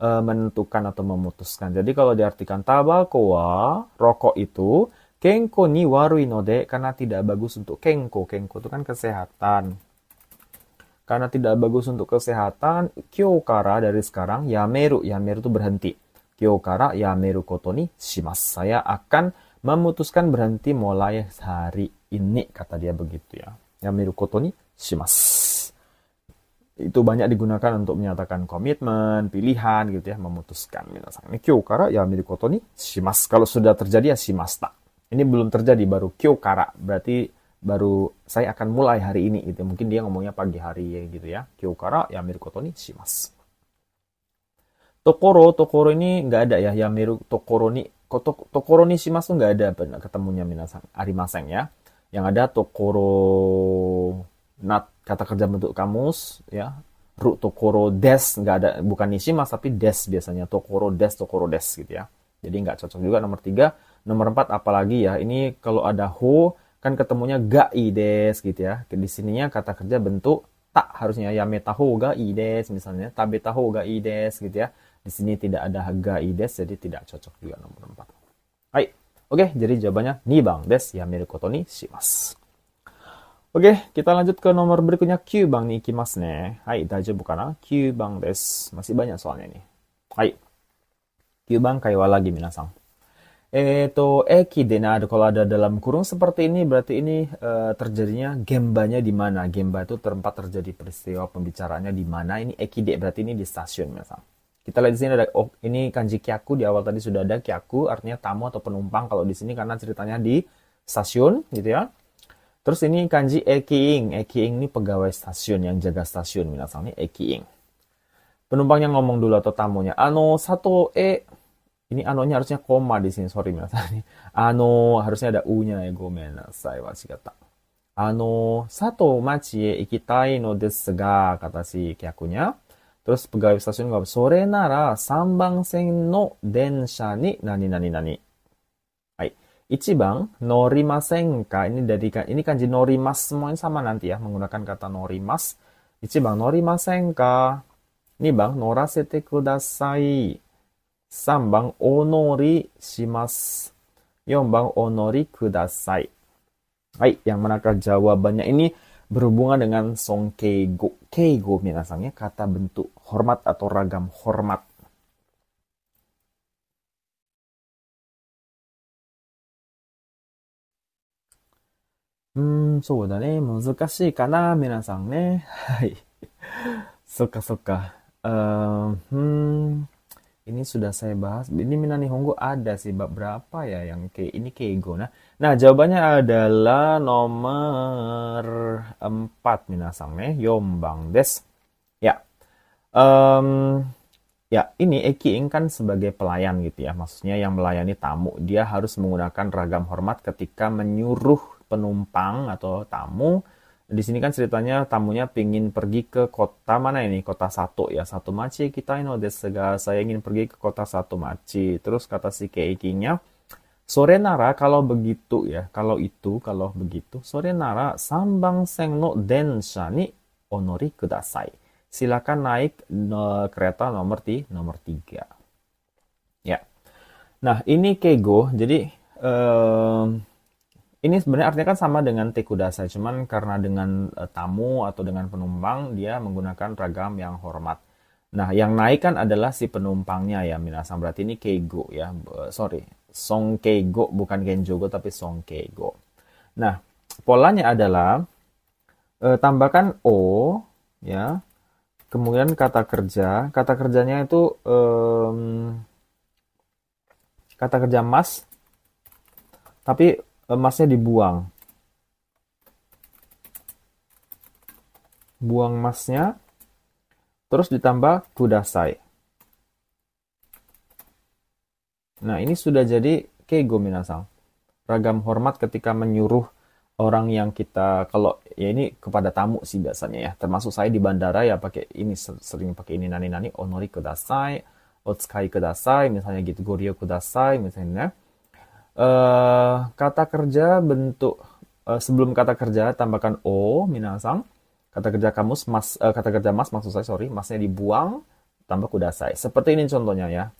menentukan atau memutuskan. Jadi kalau diartikan tabako wa, rokok itu, kenko ni warui node, karena tidak bagus untuk kenko. Kenko itu kan kesehatan. Karena tidak bagus untuk kesehatan, kyokara dari sekarang, yameru. Yameru itu berhenti. Kyokara yameru koto ni shimasu. Saya akan memutuskan berhenti mulai hari ini, kata dia begitu ya. Yameru koto ni shimasu. Itu banyak digunakan untuk menyatakan komitmen, pilihan gitu ya, memutuskan. Ini kyokara yameru koto ni shimasu. Kalau sudah terjadi ya shimashita. Ini belum terjadi, baru kyokara. Berarti baru saya akan mulai hari ini gitu. Mungkin dia ngomongnya pagi hari gitu ya. Kyokara yameru koto ni shimasu. Tokoro ini nggak ada ya. Yameru tokoro ni shimasu nggak ada ketemunya minasang. Arimasen ya. Yang ada tokoro kata kerja bentuk kamus ya. Ru tokoro des nggak ada, bukan nishimas tapi des biasanya. Tokoro des gitu ya. Jadi nggak cocok juga nomor 3. Nomor 4 apalagi ya. Ini kalau ada ho kan ketemunya gai des gitu ya. Di sininya kata kerja bentuk tak harusnya yameta ho gai des misalnya. Tabeta ho gai des gitu ya. Di sini tidak ada gai des jadi tidak cocok juga nomor 4. Hai. Oke, jadi jawabannya 2番です. Yameru koto ni shimasu. Oke, kita lanjut ke nomor berikutnya. 9番に行きますね。はい、大丈夫かな ?9 番です。Masih banyak soalnya nih. Hai. 9番会話 lagi, minasang. Eki denaru. Kalau ada dalam kurung seperti ini, berarti ini terjadinya gembanya di mana? Gemba itu tempat terjadi peristiwa pembicaraannya di mana? Ini eki de, berarti ini di stasiun, minasang. Kita lihat di sini ada, ini kanji kyaku. Di awal tadi sudah ada kyaku, artinya tamu atau penumpang. Kalau di sini karena ceritanya di stasiun, gitu ya. Terus ini kanji ekiing. Ekiing ini pegawai stasiun yang jaga stasiun. Minasang ini ekiing. Penumpangnya ngomong dulu atau tamunya. Sato ini anonya harusnya koma di sini. Sorry minasang. Harusnya ada u-nya ya. Gomenasai washigata. Sato machi e ikitai no desu ga, kata si kyakunya. Terus pegawai stasiun ngomong, sore nara 3番線 no densha ni nani nani nani. Ichibang, norimasenka. Ini kanji norimas semuanya sama nanti ya, menggunakan kata norimas. Ichibang, norimasenka. Ini bang, norasete kudasai. Sambang, onori shimasu. Yombang, onori kudasai. Hai, yang manakah jawabannya? Ini berhubungan dengan songkeigo. Keigo minasangnya kata bentuk hormat atau ragam hormat.そうだね。難しいかな、皆さんね。はい。そっかそっか。Ini sudah saya bahas. Ini Minani Honggo ada sih bab berapa ya yang ini keigo. Nah, jawabannya adalah nomor 4 minasang ne. Yombang des. Ya. Ya, ini Ekiing kan sebagai pelayan gitu ya. Maksudnya yang melayani tamu. Dia harus menggunakan ragam hormat ketika menyuruh penumpang atau tamu. Di sini kan ceritanya tamunya pingin pergi ke kota mana ini? Kota Sato ya. Satu machi kita ino desu ga. Saya ingin pergi ke kota Sato machi. Terus kata si Keikingnya, sore nara kalau begitu ya. Kalau begitu. Sore nara sambang seng no densha ni onori kudasai. Silakan naik kereta nomor 3. Ya. Nah, ini keigo. Jadi ini sebenarnya artinya kan sama dengan tekudasai, cuman karena dengan tamu atau dengan penumpang dia menggunakan ragam yang hormat. Nah, yang naik kan adalah si penumpangnya ya, minasang. Berarti ini keigo ya. Sorry, song keigo bukan genjogo tapi song keigo. Nah, polanya adalah tambahkan o ya. Kemudian kata kerja. Kata kerjanya itu kata kerja mas, tapi masnya dibuang. Buang masnya, terus ditambah kudasai. Nah, ini sudah jadi keigo minasang. Ragam hormat ketika menyuruh orang yang kita, kalau ya ini kepada tamu sih biasanya ya. Termasuk saya di bandara ya pakai ini, sering pakai ini nani-nani, onori kudasai, otsukai kudasai, misalnya gitu, gorio kudasai, misalnya. Kata kerja bentuk sebelum kata kerja tambahkan o minasang. Kata kerja kata kerja mas maksud saya, sorry, masnya dibuang tambah kudasai. Seperti ini contohnya ya.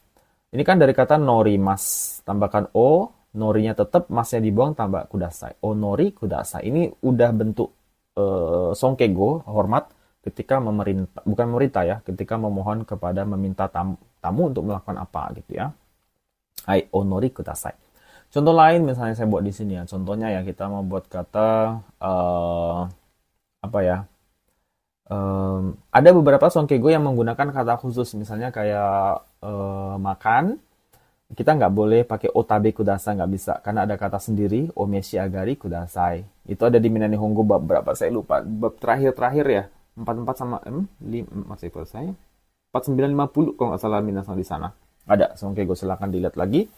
Ini kan dari kata nori mas, tambahkan o, norinya tetap, masnya dibuang tambah kudasai. O nori kudasai. Ini udah bentuk songkego, hormat ketika memerintah, bukan memerintah ya, ketika memohon kepada meminta tamu untuk melakukan apa gitu ya. Hai, o nori kudasai. Contoh lain misalnya saya buat di sini ya. Contohnya ya kita mau buat kata apa ya? Ada beberapa songkego yang menggunakan kata khusus. Misalnya kayak makan. Kita nggak boleh pakai otabe kudasai, nggak bisa. Karena ada kata sendiri, omeshi agari kudasai. Itu ada di Minani Honggo bab berapa? Saya lupa. Bab terakhir ya. 44 sama masih selesai. 4950 kalau nggak salah minasang di sana. Ada songkego, silakan dilihat lagi.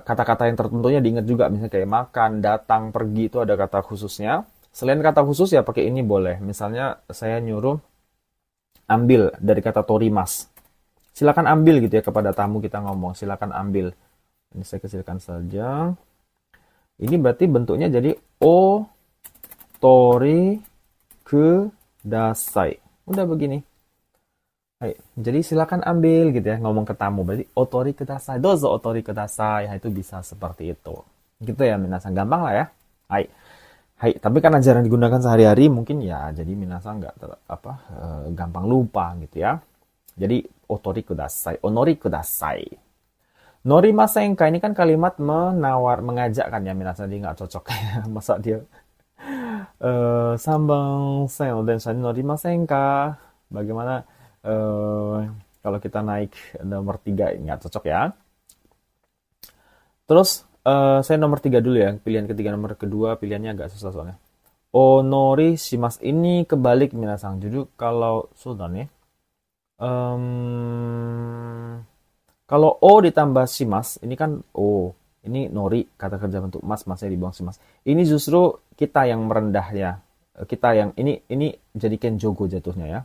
Kata-kata yang tertentunya diingat juga, misalnya kayak makan, datang, pergi itu ada kata khususnya. Selain kata khusus ya pakai ini boleh. Misalnya saya nyuruh ambil dari kata torimas. Silakan ambil gitu ya, kepada tamu kita ngomong, silakan ambil. Ini saya kecilkan saja. Ini berarti bentuknya jadi o tori kudasai. Udah begini. Hai, jadi silakan ambil gitu ya, ngomong ke tamu. Berarti otori kudasai, dozo otori kudasai. Itu bisa seperti itu. Gitu ya, minasang, gampang lah ya. Hai. Hai, tapi karena jarang digunakan sehari-hari mungkin ya jadi minasang nggak gampang lupa gitu ya. Jadi otori kudasai, onori kudasai. Norimasenka ini kan kalimat mengajak kan ya, minasang, dia nggak cocok. Masa dia sambang sen densha ni norimasenka. Bagaimana kalau kita naik nomor 3, nggak cocok ya. Terus saya nomor 3 dulu ya. Pilihan ketiga, nomor kedua pilihannya agak susah soalnya. Onori shimasu ini kebalik minasang. Jadi kalau sudah nih, kalau o ditambah shimasu, ini kan o. Ini nori, kata kerja bentuk mas, masnya dibuang shimasu. Ini justru kita yang merendah ya. Kita yang ini jadi kenjogo jatuhnya ya.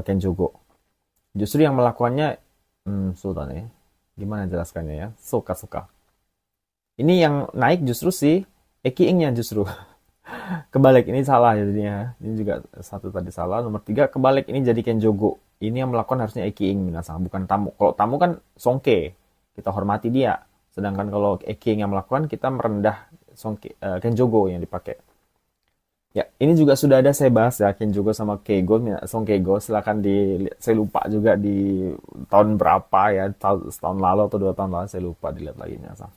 Kenjogo. Justru yang melakukannya sudah nih. Gimana jelaskannya ya? Suka. Ini yang naik justru si Eki-ing-nya justru. Kebalik, ini salah jadinya. Ini juga satu tadi salah. Nomor 3, kebalik, ini jadi Kenjogo. Ini yang melakukan harusnya Eki-ing minasang, bukan tamu. Kalau tamu kan Songke, kita hormati dia. Sedangkan kalau Eki-ing yang melakukan, kita merendah Songke, Kenjogo yang dipakai. Ya, ini juga sudah ada saya bahas ya, Kenjogo sama Keigo, Songkeigo. Silakan saya lupa juga di tahun berapa ya, setahun lalu atau 2 tahun lalu, saya lupa, dilihat lagi minasang.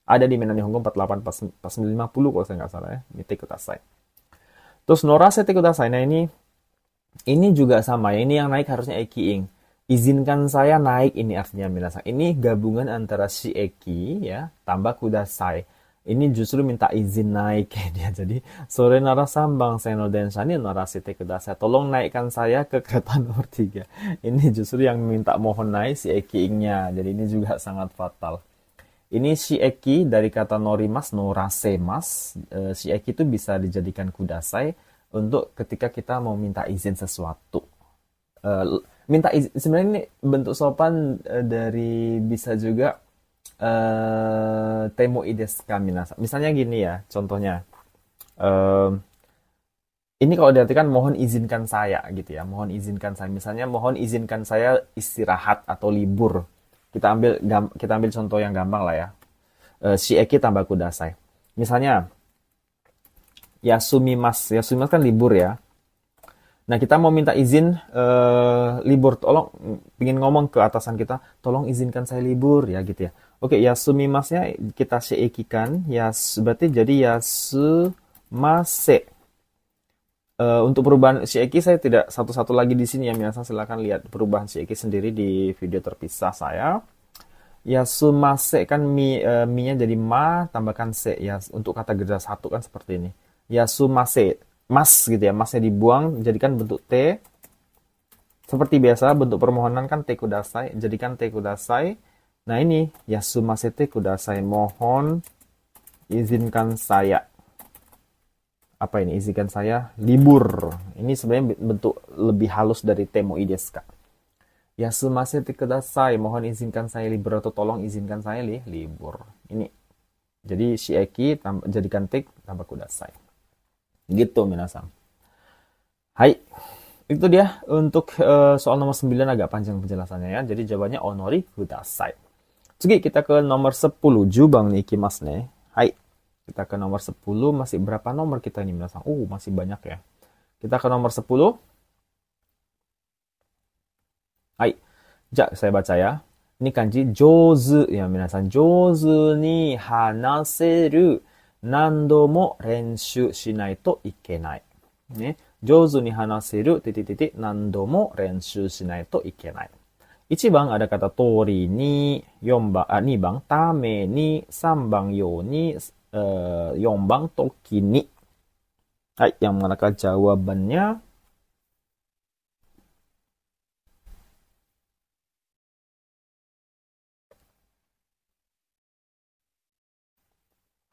Ada di Menani Hongkong 48 pas 50 kalau saya nggak salah ya. Mite Kudasai. Terus Norase Kudasai. Nah ini juga sama ya. Ini yang naik harusnya Eki-ing. Izinkan saya naik, ini artinya minasang. Ini gabungan antara si Eki ya tambah Kudasai. Ini justru minta izin naik dia. Jadi sore nara sambang seno densha ni narasite kudasai. Tolong naikkan saya ke kereta nomor 3. Ini justru yang minta mohon naik si Eki-ing-nya. Jadi ini juga sangat fatal. Ini shieki dari kata norimas, norasemas. Shieki itu bisa dijadikan kudasai untuk ketika kita mau minta izin sesuatu. Minta izin, sebenarnya ini bentuk sopan dari bisa juga temo desu ka minasan. Misalnya gini ya, contohnya. Ini kalau diartikan mohon izinkan saya gitu ya. Mohon izinkan saya. Misalnya mohon izinkan saya istirahat atau libur. Kita ambil contoh yang gampang lah ya. Shieki tambah kudasai. Misalnya, yasumimasu. Yasumimasu kan libur ya. Nah, kita mau minta izin libur. Tolong, ingin ngomong ke atasan kita, tolong izinkan saya libur ya gitu ya. Oke, yasumimasu-nya kita shieki-kan. Berarti jadi yasumase. Untuk perubahan shieki saya tidak satu-satu lagi di sini ya. Minasan silakan lihat perubahan shieki sendiri di video terpisah saya. Yasumase kan mi-nya jadi ma tambahkan se ya, untuk kata gerja satu kan seperti ini. Yasumase, mas gitu ya, masnya dibuang jadikan bentuk t. Seperti biasa bentuk permohonan kan te kudasai, jadikan te kudasai. Nah ini yasumase te kudasai, mohon izinkan saya. Apa ini? Izinkan saya libur. Ini sebenarnya bentuk lebih halus dari temo desu ka. Yasumase te kudasai, mohon izinkan saya libur atau tolong izinkan saya libur. Ini. Jadi shieki jadikan te tambah kudasai. Gitu minasang. Hai. Itu dia untuk soal nomor 9 agak panjang penjelasannya ya. Jadi jawabannya onori kudasai. Jadi kita ke nomor 10. Jubang ni ikimasu ne. Hai. Kita ke nomor 10. Masih berapa nomor kita ini minasang? Masih banyak ya. Kita ke nomor 10. Hai. Saya baca ya. Ini kanji jouzu ya minasan. Jouzu ni hanaseru nando mo renshu shinai to ikenai. Ne. Jouzu ni hanaseru nando mo renshu shinai to ikenai. 1番ada kata tori ni, 2番tame ni, 3番ように、4番toki ni. Hai, yang manakah jawabannya?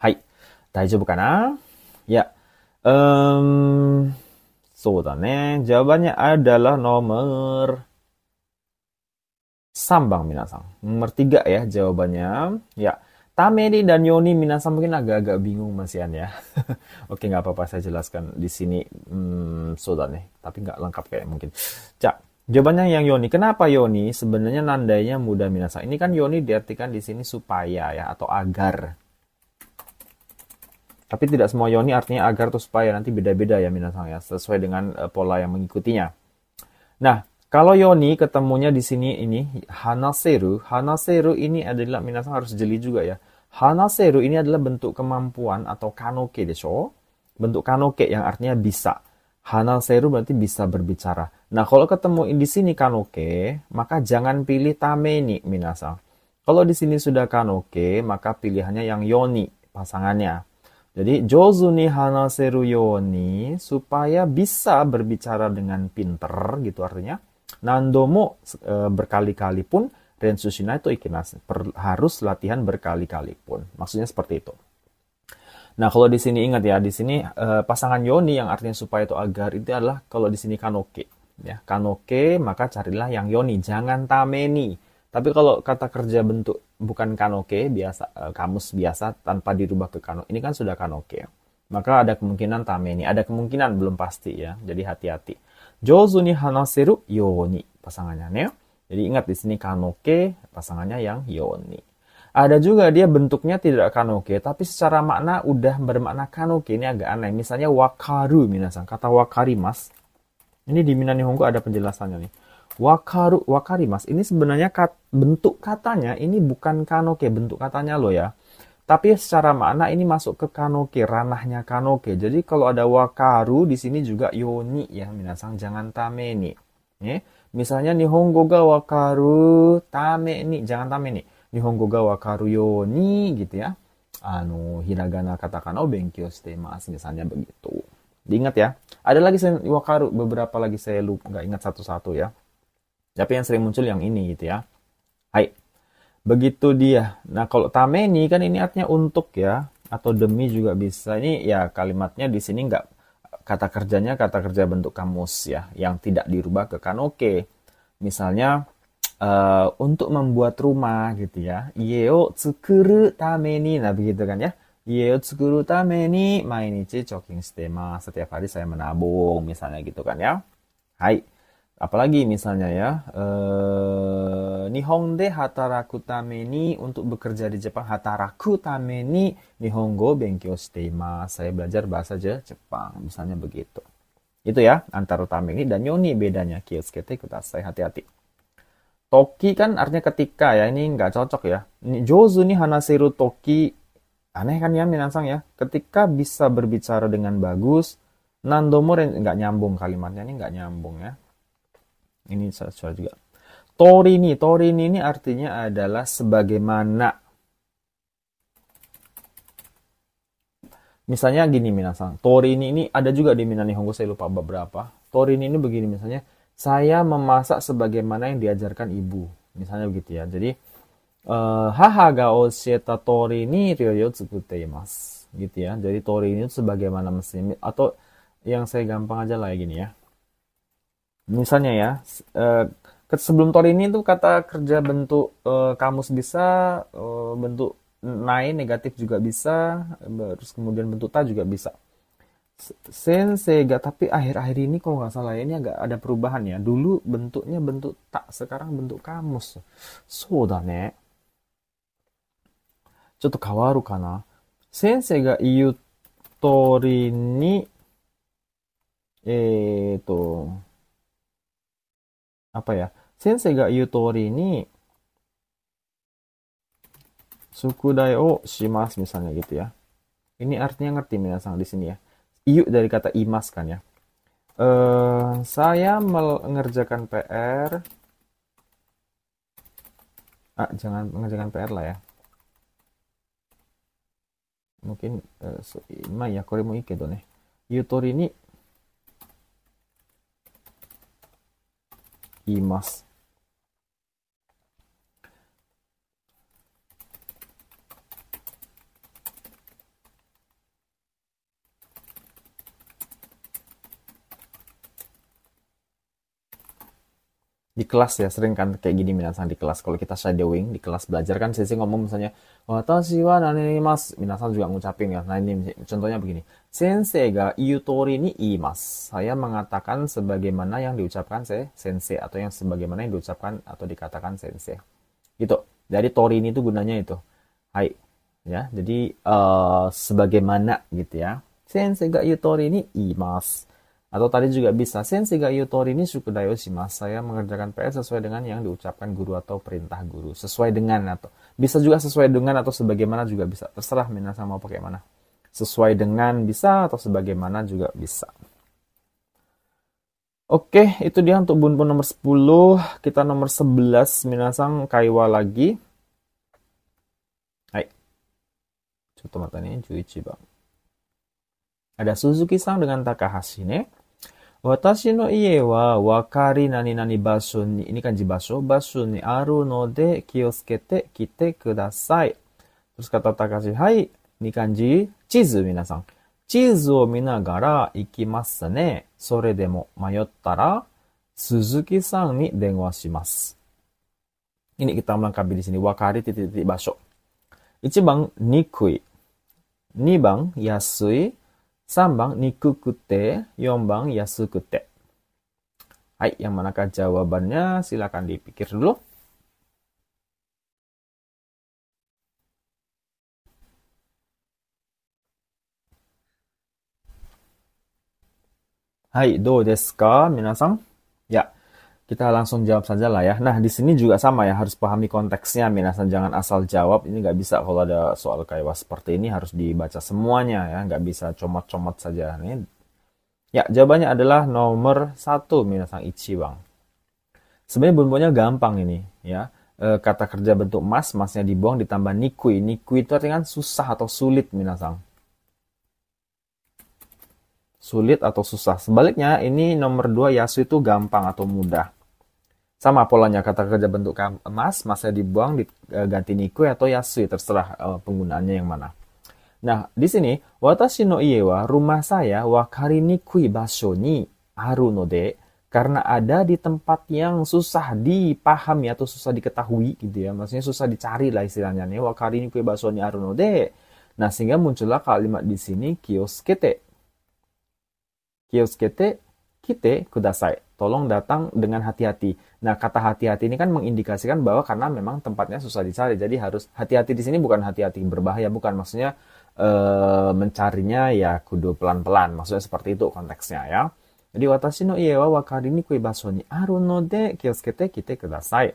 Hai, 大丈夫かな? Ya. So da ne. Jawabannya adalah nomor 3 bang minasang. Nomor 3 ya jawabannya. Ya. Tameni dan Yoni minasang mungkin agak-agak bingung masian ya. Oke, nggak apa-apa saya jelaskan di sini. So da ne. Tapi nggak lengkap kayak mungkin. Jawabannya yang Yoni. Kenapa Yoni? Sebenarnya nandainya mudah minasang. Ini kan Yoni diartikan di sini supaya ya atau agar. Tapi tidak semua Yoni artinya agar atau supaya, nanti beda-beda ya minasang ya, sesuai dengan pola yang mengikutinya. Nah, kalau Yoni ketemunya di sini ini hanaseru. Hanaseru ini adalah minasang harus jeli juga ya. Hanaseru ini adalah bentuk kemampuan atau kanoke desho. Bentuk kanoke yang artinya bisa. Hanaseru berarti bisa berbicara. Nah, kalau ketemu di sini kanoke, maka jangan pilih tameni minasang. Kalau di sini sudah kanoke, maka pilihannya yang Yoni pasangannya. Jadi, jouzu ni hanaseru yoni, supaya bisa berbicara dengan pinter, gitu artinya. Nandomo berkali-kali pun, rensu shinai to ikimasu. Harus latihan berkali-kali pun. Maksudnya seperti itu. Nah, kalau di sini ingat ya, di sini pasangan yoni yang artinya supaya itu agar, itu adalah kalau di sini kanoke. Ya, kanoke, maka carilah yang yoni, jangan tameni. Tapi kalau kata kerja bentuk bukan kanoke biasa, kamus biasa tanpa dirubah ke kano. Ini kan sudah kanoke. Maka ada kemungkinan tameni, ada kemungkinan belum pasti ya. Jadi hati-hati. Jouzu ni hanaseru yoni pasangannya nih. Jadi ingat di sini kanoke pasangannya yang yoni. Ada juga dia bentuknya tidak kanoke, tapi secara makna udah bermakna kanoke. Ini agak aneh. Misalnya wakaru minasan, kata wakarimas. Ini di Minna Nihongo ada penjelasannya nih. Wakaru, wakarimas. Ini sebenarnya bentuk katanya ini bukan kanoke, bentuk katanya loh ya. Tapi secara makna ini masuk ke kanoke, ranahnya kanoke. Jadi kalau ada wakaru di sini juga yoni ya, minasan jangan tameni. Misalnya Nihongo ga wakaru tameni, jangan tameni. Nihongo ga wakaru yoni gitu ya. Hiragana katakana o benkyou shite imasu, misalnya begitu. Diingat ya. Ada lagi wakaru, beberapa lagi saya lupa, nggak ingat satu-satu ya. Tapi yang sering muncul yang ini gitu ya. Hai. Begitu dia. Nah, kalau tameni kan ini artinya untuk ya, atau demi juga bisa. Ini ya kalimatnya di sini nggak, kata kerjanya kata kerja bentuk kamus ya, yang tidak dirubah ke kanoke. Misalnya untuk membuat rumah gitu ya. Ie o tsukuru tameni. Nah, begitu kan ya. Ie o tsukuru tameni mainichi chokin shite masu. Setiap hari saya menabung misalnya gitu kan ya. Hai. Apalagi misalnya ya, Nihon de hataraku tameni, untuk bekerja di Jepang, hataraku tameni Nihongo benkyou shite imasu. Saya belajar bahasa Jepang, misalnya begitu. Itu ya, antara tameni dan yoni bedanya. Kiyosukete kudasai, hati-hati. Toki kan artinya ketika ya, ini nggak cocok ya. Jouzu ni hanaseru toki, aneh kan ya minasan ya. Ketika bisa berbicara dengan bagus, nandomo nggak nyambung kalimatnya, ini nggak nyambung ya. Ini salah juga. Torini ini artinya adalah sebagaimana. Misalnya gini minasan. Torini ini ada juga di Minna Nihongo, saya lupa beberapa. Torini ini begini misalnya. Saya memasak sebagaimana yang diajarkan ibu. Misalnya begitu ya. Jadi, haha ga oshieta torini ryoyo tsukute imasu. Gitu ya. Jadi torini itu sebagaimana mestinya. Atau yang saya gampang aja lah ya gini ya. Misalnya ya, sebelum torini itu kata kerja bentuk kamus bisa, bentuk nai negatif juga bisa, terus kemudian bentuk ta juga bisa. Sensei ga, tapi akhir-akhir ini kalau nggak salah ini agak ada perubahan ya. Dulu bentuknya bentuk ta, sekarang bentuk kamus. So da ne. Chotto kawaru kana. Sensei ga iu tori ni apa ya? Sensei ga iu tori ni sukudai o shimasu misalnya gitu ya. Ini artinya ngerti minasan di sini ya. Iu dari kata imas kan ya. Saya mengerjakan PR. Jangan mengerjakan PR lah ya. Mungkin ya, kore mo ii kedo ne. Iu tori ni imas. Di kelas ya sering kan kayak gini minasan di kelas. Kalau kita shadowing di kelas belajar kan sensei ngomong misalnya watashi wa nanimasu, minasan juga ngucapin ya. Nah ini contohnya begini, sensei ga iu tori ni iimasu, saya mengatakan sebagaimana yang diucapkan sensei, atau yang sebagaimana yang diucapkan atau dikatakan sensei gitu. Jadi tori ini tuh gunanya itu hai ya, jadi sebagaimana gitu ya. Sensei ga iu tori ni iimasu. Atau tadi juga bisa, sensei ga iu tori ni shukudai o shimasu, saya mengerjakan PR sesuai dengan yang diucapkan guru atau perintah guru. Sesuai dengan, atau bisa juga sesuai dengan atau sebagaimana juga bisa. Terserah minasan mau pakai mana. Sesuai dengan bisa atau sebagaimana juga bisa. Oke, itu dia untuk bunpun nomor 10. Kita nomor 11 minasan kaiwa lagi. Hai. Coba mata nih 11 bang. Ada Suzuki-san dengan Takahashi nih. Watashi no ie wa wakari nani nani basho ni, ini kanji basho ni aru node kiyosukete kite kudasai. Terus kata Takahashi, hai, ini kanji chizu minasan. Chizu o minagara ikimasu ne. Sore demo mayottara Suzuki-san ni denwa shimasu. Ini kita melengkapi di sini. Wakari titik-titik basho. Ichibang nikui. Nibang yasui. Sambang nikukute. Yombang yasukute. Hai, yang manakah jawabannya? Silakan dipikir dulu. Hai, do desu ka, minasan? Ya, kita langsung jawab saja lah ya. Nah, di sini juga sama ya, harus pahami konteksnya, minasan. Jangan asal jawab. Ini nggak bisa kalau ada soal kayak seperti ini harus dibaca semuanya ya, nggak bisa comot-comot saja. Nih. Ya, jawabannya adalah nomor 1, minasan ichibang. Sebenarnya bumbunya gampang ini ya. Kata kerja bentuk mas, masnya dibuang ditambah nikui. Nikui itu artinya kan susah atau sulit, minasan. Sulit atau susah. Sebaliknya, ini nomor 2 yasu itu gampang atau mudah. Sama polanya, kata kerja bentuk emas, masnya dibuang diganti nikui atau yasui, terserah penggunaannya yang mana. Nah, di sini watashi no ie wa, rumah saya, wakari nikui basho ni aru node, karena ada di tempat yang susah dipahami atau susah diketahui gitu ya. Maksudnya susah dicari lah istilahnya nih. Wakari nikui basho ni aru node. Nah, sehingga muncullah kalimat di sini kioskete. Kioskete kite kudasai. Tolong datang dengan hati-hati. Nah, kata hati-hati ini kan mengindikasikan bahwa karena memang tempatnya susah dicari. Jadi harus hati-hati di sini bukan hati-hati berbahaya, bukan. Maksudnya mencarinya ya kudu pelan-pelan. Maksudnya seperti itu konteksnya ya. Jadi watashi no ie wa wakari nikui basho ni aru node kioskete kite kudasai.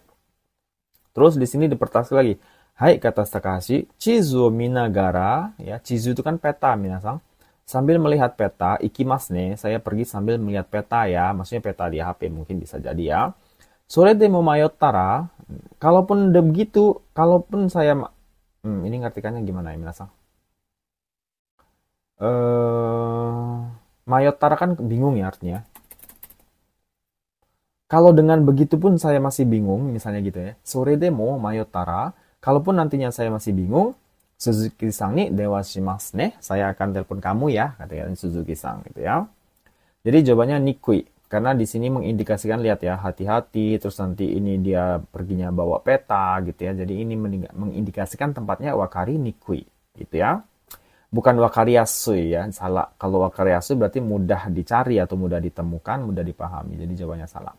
Terus di sini dipertegas lagi. Hai, kata Takahashi, chizu o minagara, ya, chizu itu kan peta, minasang. Sambil melihat peta, ikimasu ne, saya pergi sambil melihat peta ya, maksudnya peta di HP mungkin bisa jadi ya. Sore demo mayottara, kalaupun begitu, kalaupun saya, ini ngartikannya gimana ya, minasang? Mayottara kan bingung ya artinya. Kalau dengan begitu pun saya masih bingung, misalnya gitu ya. Sore demo mayottara, kalaupun nantinya saya masih bingung, Suzuki-san ni dewa shimasu ne. Saya akan telepon kamu ya, katakan Suzuki-san gitu ya. Jadi jawabannya nikui. Karena di sini mengindikasikan, lihat ya, hati-hati, terus nanti ini dia perginya bawa peta gitu ya. Jadi ini mengindikasikan tempatnya wakari nikui gitu ya. Bukan wakari yasui ya, salah. Kalau wakari yasui berarti mudah dicari atau mudah ditemukan, mudah dipahami. Jadi jawabannya salah.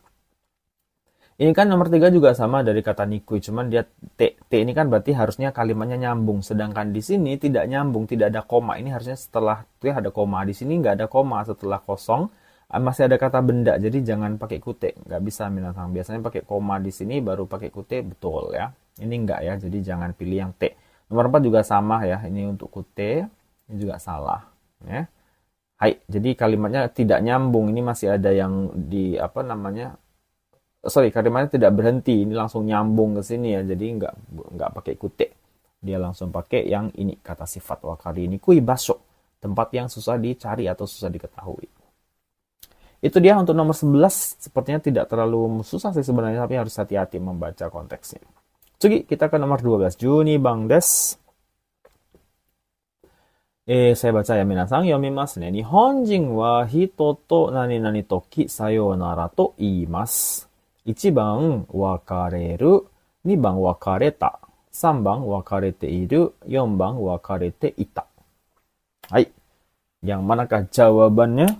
Ini kan nomor 3 juga sama dari kata nikui, cuman dia T. T ini kan berarti harusnya kalimatnya nyambung. Sedangkan di sini tidak nyambung, tidak ada koma. Ini harusnya setelah itu ada koma. Di sini nggak ada koma, setelah kosong masih ada kata benda. Jadi jangan pakai kute, nggak bisa minasang. Biasanya pakai koma di sini baru pakai kute, betul ya. Ini enggak ya, jadi jangan pilih yang T. Nomor 4 juga sama ya, ini untuk kute, ini juga salah ya. Hai, jadi kalimatnya tidak nyambung. Ini masih ada yang di apa namanya? Kalimatnya tidak berhenti, ini langsung nyambung ke sini ya, jadi nggak pakai kute, dia langsung pakai yang ini, kata sifat wakari ini kui basho, tempat yang susah dicari atau susah diketahui. Itu dia untuk nomor 11, sepertinya tidak terlalu susah sih sebenarnya, tapi harus hati-hati membaca konteksnya. Tsugi, kita ke nomor 12, Juni Bang Des. Saya baca ya, minasang yomimasu ne. Nihonjin wa hito to nani nani toki sayonara to iimasu. 1番別れる、2番別れた、3番別れている、4番別れていた。はい。Yang manakah jawabannya?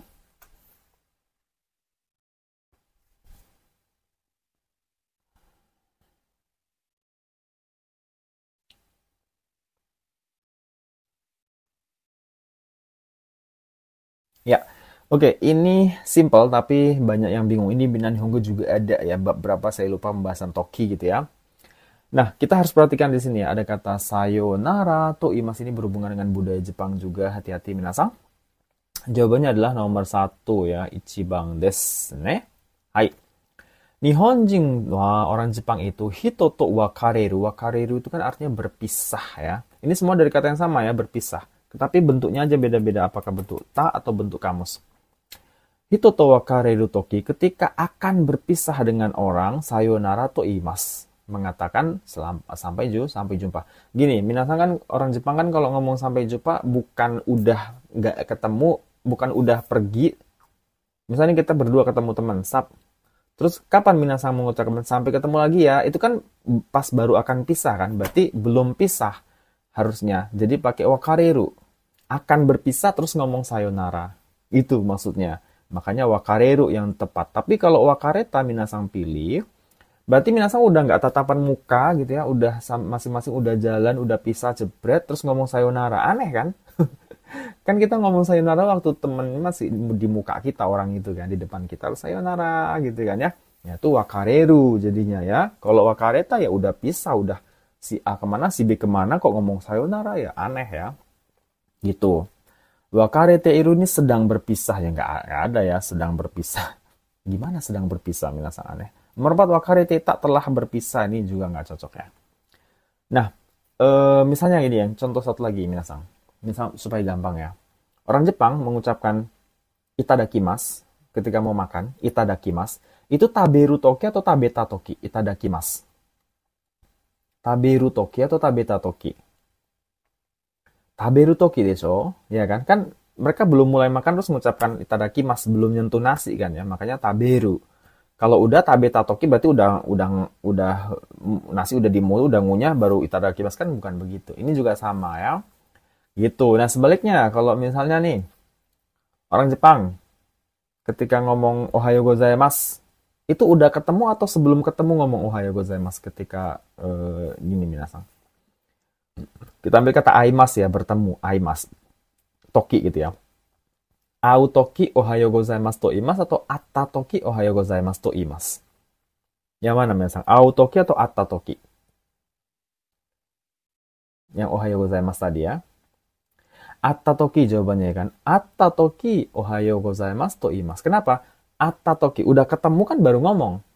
Ya. Oke, ini simple tapi banyak yang bingung. Ini Binan Nihongo juga ada ya, bab berapa saya lupa pembahasan Toki gitu ya. Nah, kita harus perhatikan di sini ya, ada kata sayonara to imas, ini berhubungan dengan budaya Jepang juga, hati-hati minasang. Jawabannya adalah nomor 1 ya, ichibang desu ne. Hai. Nihonjin, orang Jepang itu hito to wakareru. Wakareru itu kan artinya berpisah ya. Ini semua dari kata yang sama ya, berpisah. Tetapi bentuknya aja beda-beda, apakah bentuk ta atau bentuk kamus. Hito to wakareru toki, ketika akan berpisah dengan orang, sayonara to imas, mengatakan sampai jumpa. Gini, minasan kan orang Jepang kan kalau ngomong sampai jumpa bukan udah nggak ketemu, bukan udah pergi. Misalnya kita berdua ketemu teman, Terus kapan minasang mengucapkan sampai ketemu lagi ya? Itu kan pas baru akan pisah kan? Berarti belum pisah harusnya. Jadi pakai wakareru. Akan berpisah terus ngomong sayonara. Itu maksudnya. Makanya wakareru yang tepat. Tapi kalau wakareta minasang pilih, berarti minasang udah nggak tatapan muka gitu ya. Udah masing-masing udah jalan, udah pisah jebret terus ngomong sayonara. Aneh kan? Kan kita ngomong sayonara waktu temen masih di muka kita orang itu kan, di depan kita sayonara gitu kan ya. Ya itu wakareru jadinya ya. Kalau wakareta ya udah pisah, udah si A kemana, si B kemana kok ngomong sayonara ya aneh ya. Gitu. Wakarete iru ini sedang berpisah ya nggak ada ya sedang berpisah. Gimana sedang berpisah minasang aneh. Nomor 4 wakarete tak telah berpisah ini juga nggak cocok ya. Nah, misalnya ini yang contoh satu lagi minasang. Misal supaya gampang ya. Orang Jepang mengucapkan itadakimasu ketika mau makan, itadakimasu. Itu taberu toki atau tabeta toki? Itadakimasu. Taberu toki atau tabeta toki? Taberu toki desho, ya kan? Kan mereka belum mulai makan terus mengucapkan itadakimasu, belum nyentuh nasi kan ya. Makanya taberu. Kalau udah tabeta toki berarti udah nasi udah di mulut, udah ngunyah baru itadakimasu kan bukan begitu. Ini juga sama ya. Gitu. Nah, sebaliknya, kalau misalnya nih, orang Jepang, ketika ngomong ohayo gozaimasu, itu udah ketemu atau sebelum ketemu ngomong ohayo gozaimasu ketika gini minasang. Kita ambil kata aimasu ya, bertemu, aimasu. Toki gitu ya. Au toki ohayo gozaimasu to imasu atau atta toki ohayo gozaimasu to imasu. Yang mana minasang? Au toki atau atta toki? Yang ohayo gozaimasu tadi ya. Atta toki jawabannya kan. Atta toki ohayo gozaimasu to imasu. Kenapa? Atta toki. Udah ketemu kan baru ngomong.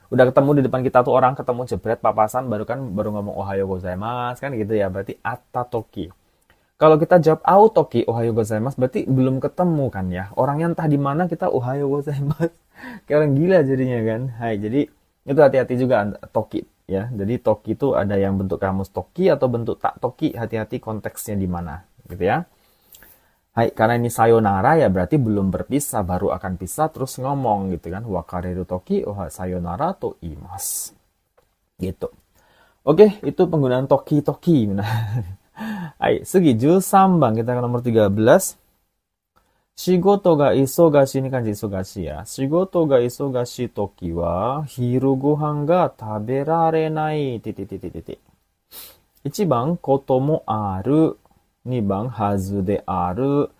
Udah ketemu di depan kita tuh orang ketemu jebret papasan baru ngomong ohayo gozaimasu kan gitu ya. Berarti atta toki. Kalau kita jawab au toki ohayo gozaimasu berarti belum ketemu kan ya. Orangnya entah di mana kita ohayo gozaimasu. Kayak orang gila jadinya kan. Hai, jadi itu hati-hati juga toki ya. Jadi toki itu ada yang bentuk kamus toki atau bentuk tak toki. Hati-hati konteksnya di mana. Gitu ya. Hai, karena ini sayonara ya berarti belum berpisah, baru akan pisah terus ngomong gitu kan. Wakareru toki oha sayonara to imasu. Gitu. Oke, itu penggunaan toki-toki. Hai, segi 13 kita ke nomor 13. Shigoto ga isogashi ini kanji isogashi ya. Shigoto ga isogashi toki wa hiru gohan ga taberarenai titik. 1番こともある。2番はずである。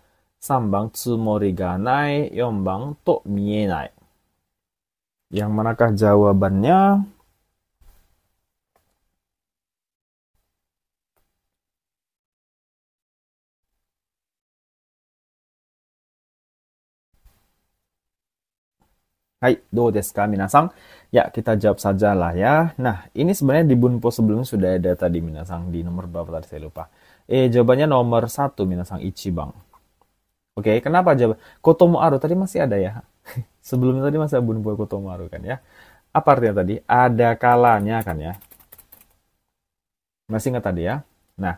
3番つもりがない。4番と見えない。Yang manakah jawabannya? Hai, do desu ka minasang? Ya, kita jawab saja lah ya. Nah, ini sebenarnya di bunpo sebelumnya sudah ada tadi minasang. Di nomor berapa tadi saya lupa. Jawabannya nomor 1 minasang ichibang. Oke, kenapa jawab? Kotomo aru tadi masih ada ya. Sebelumnya tadi masih ada bunpo kotomo aru kan ya. Apa artinya tadi? Ada kalanya kan ya. Masih ingat tadi ya? Nah,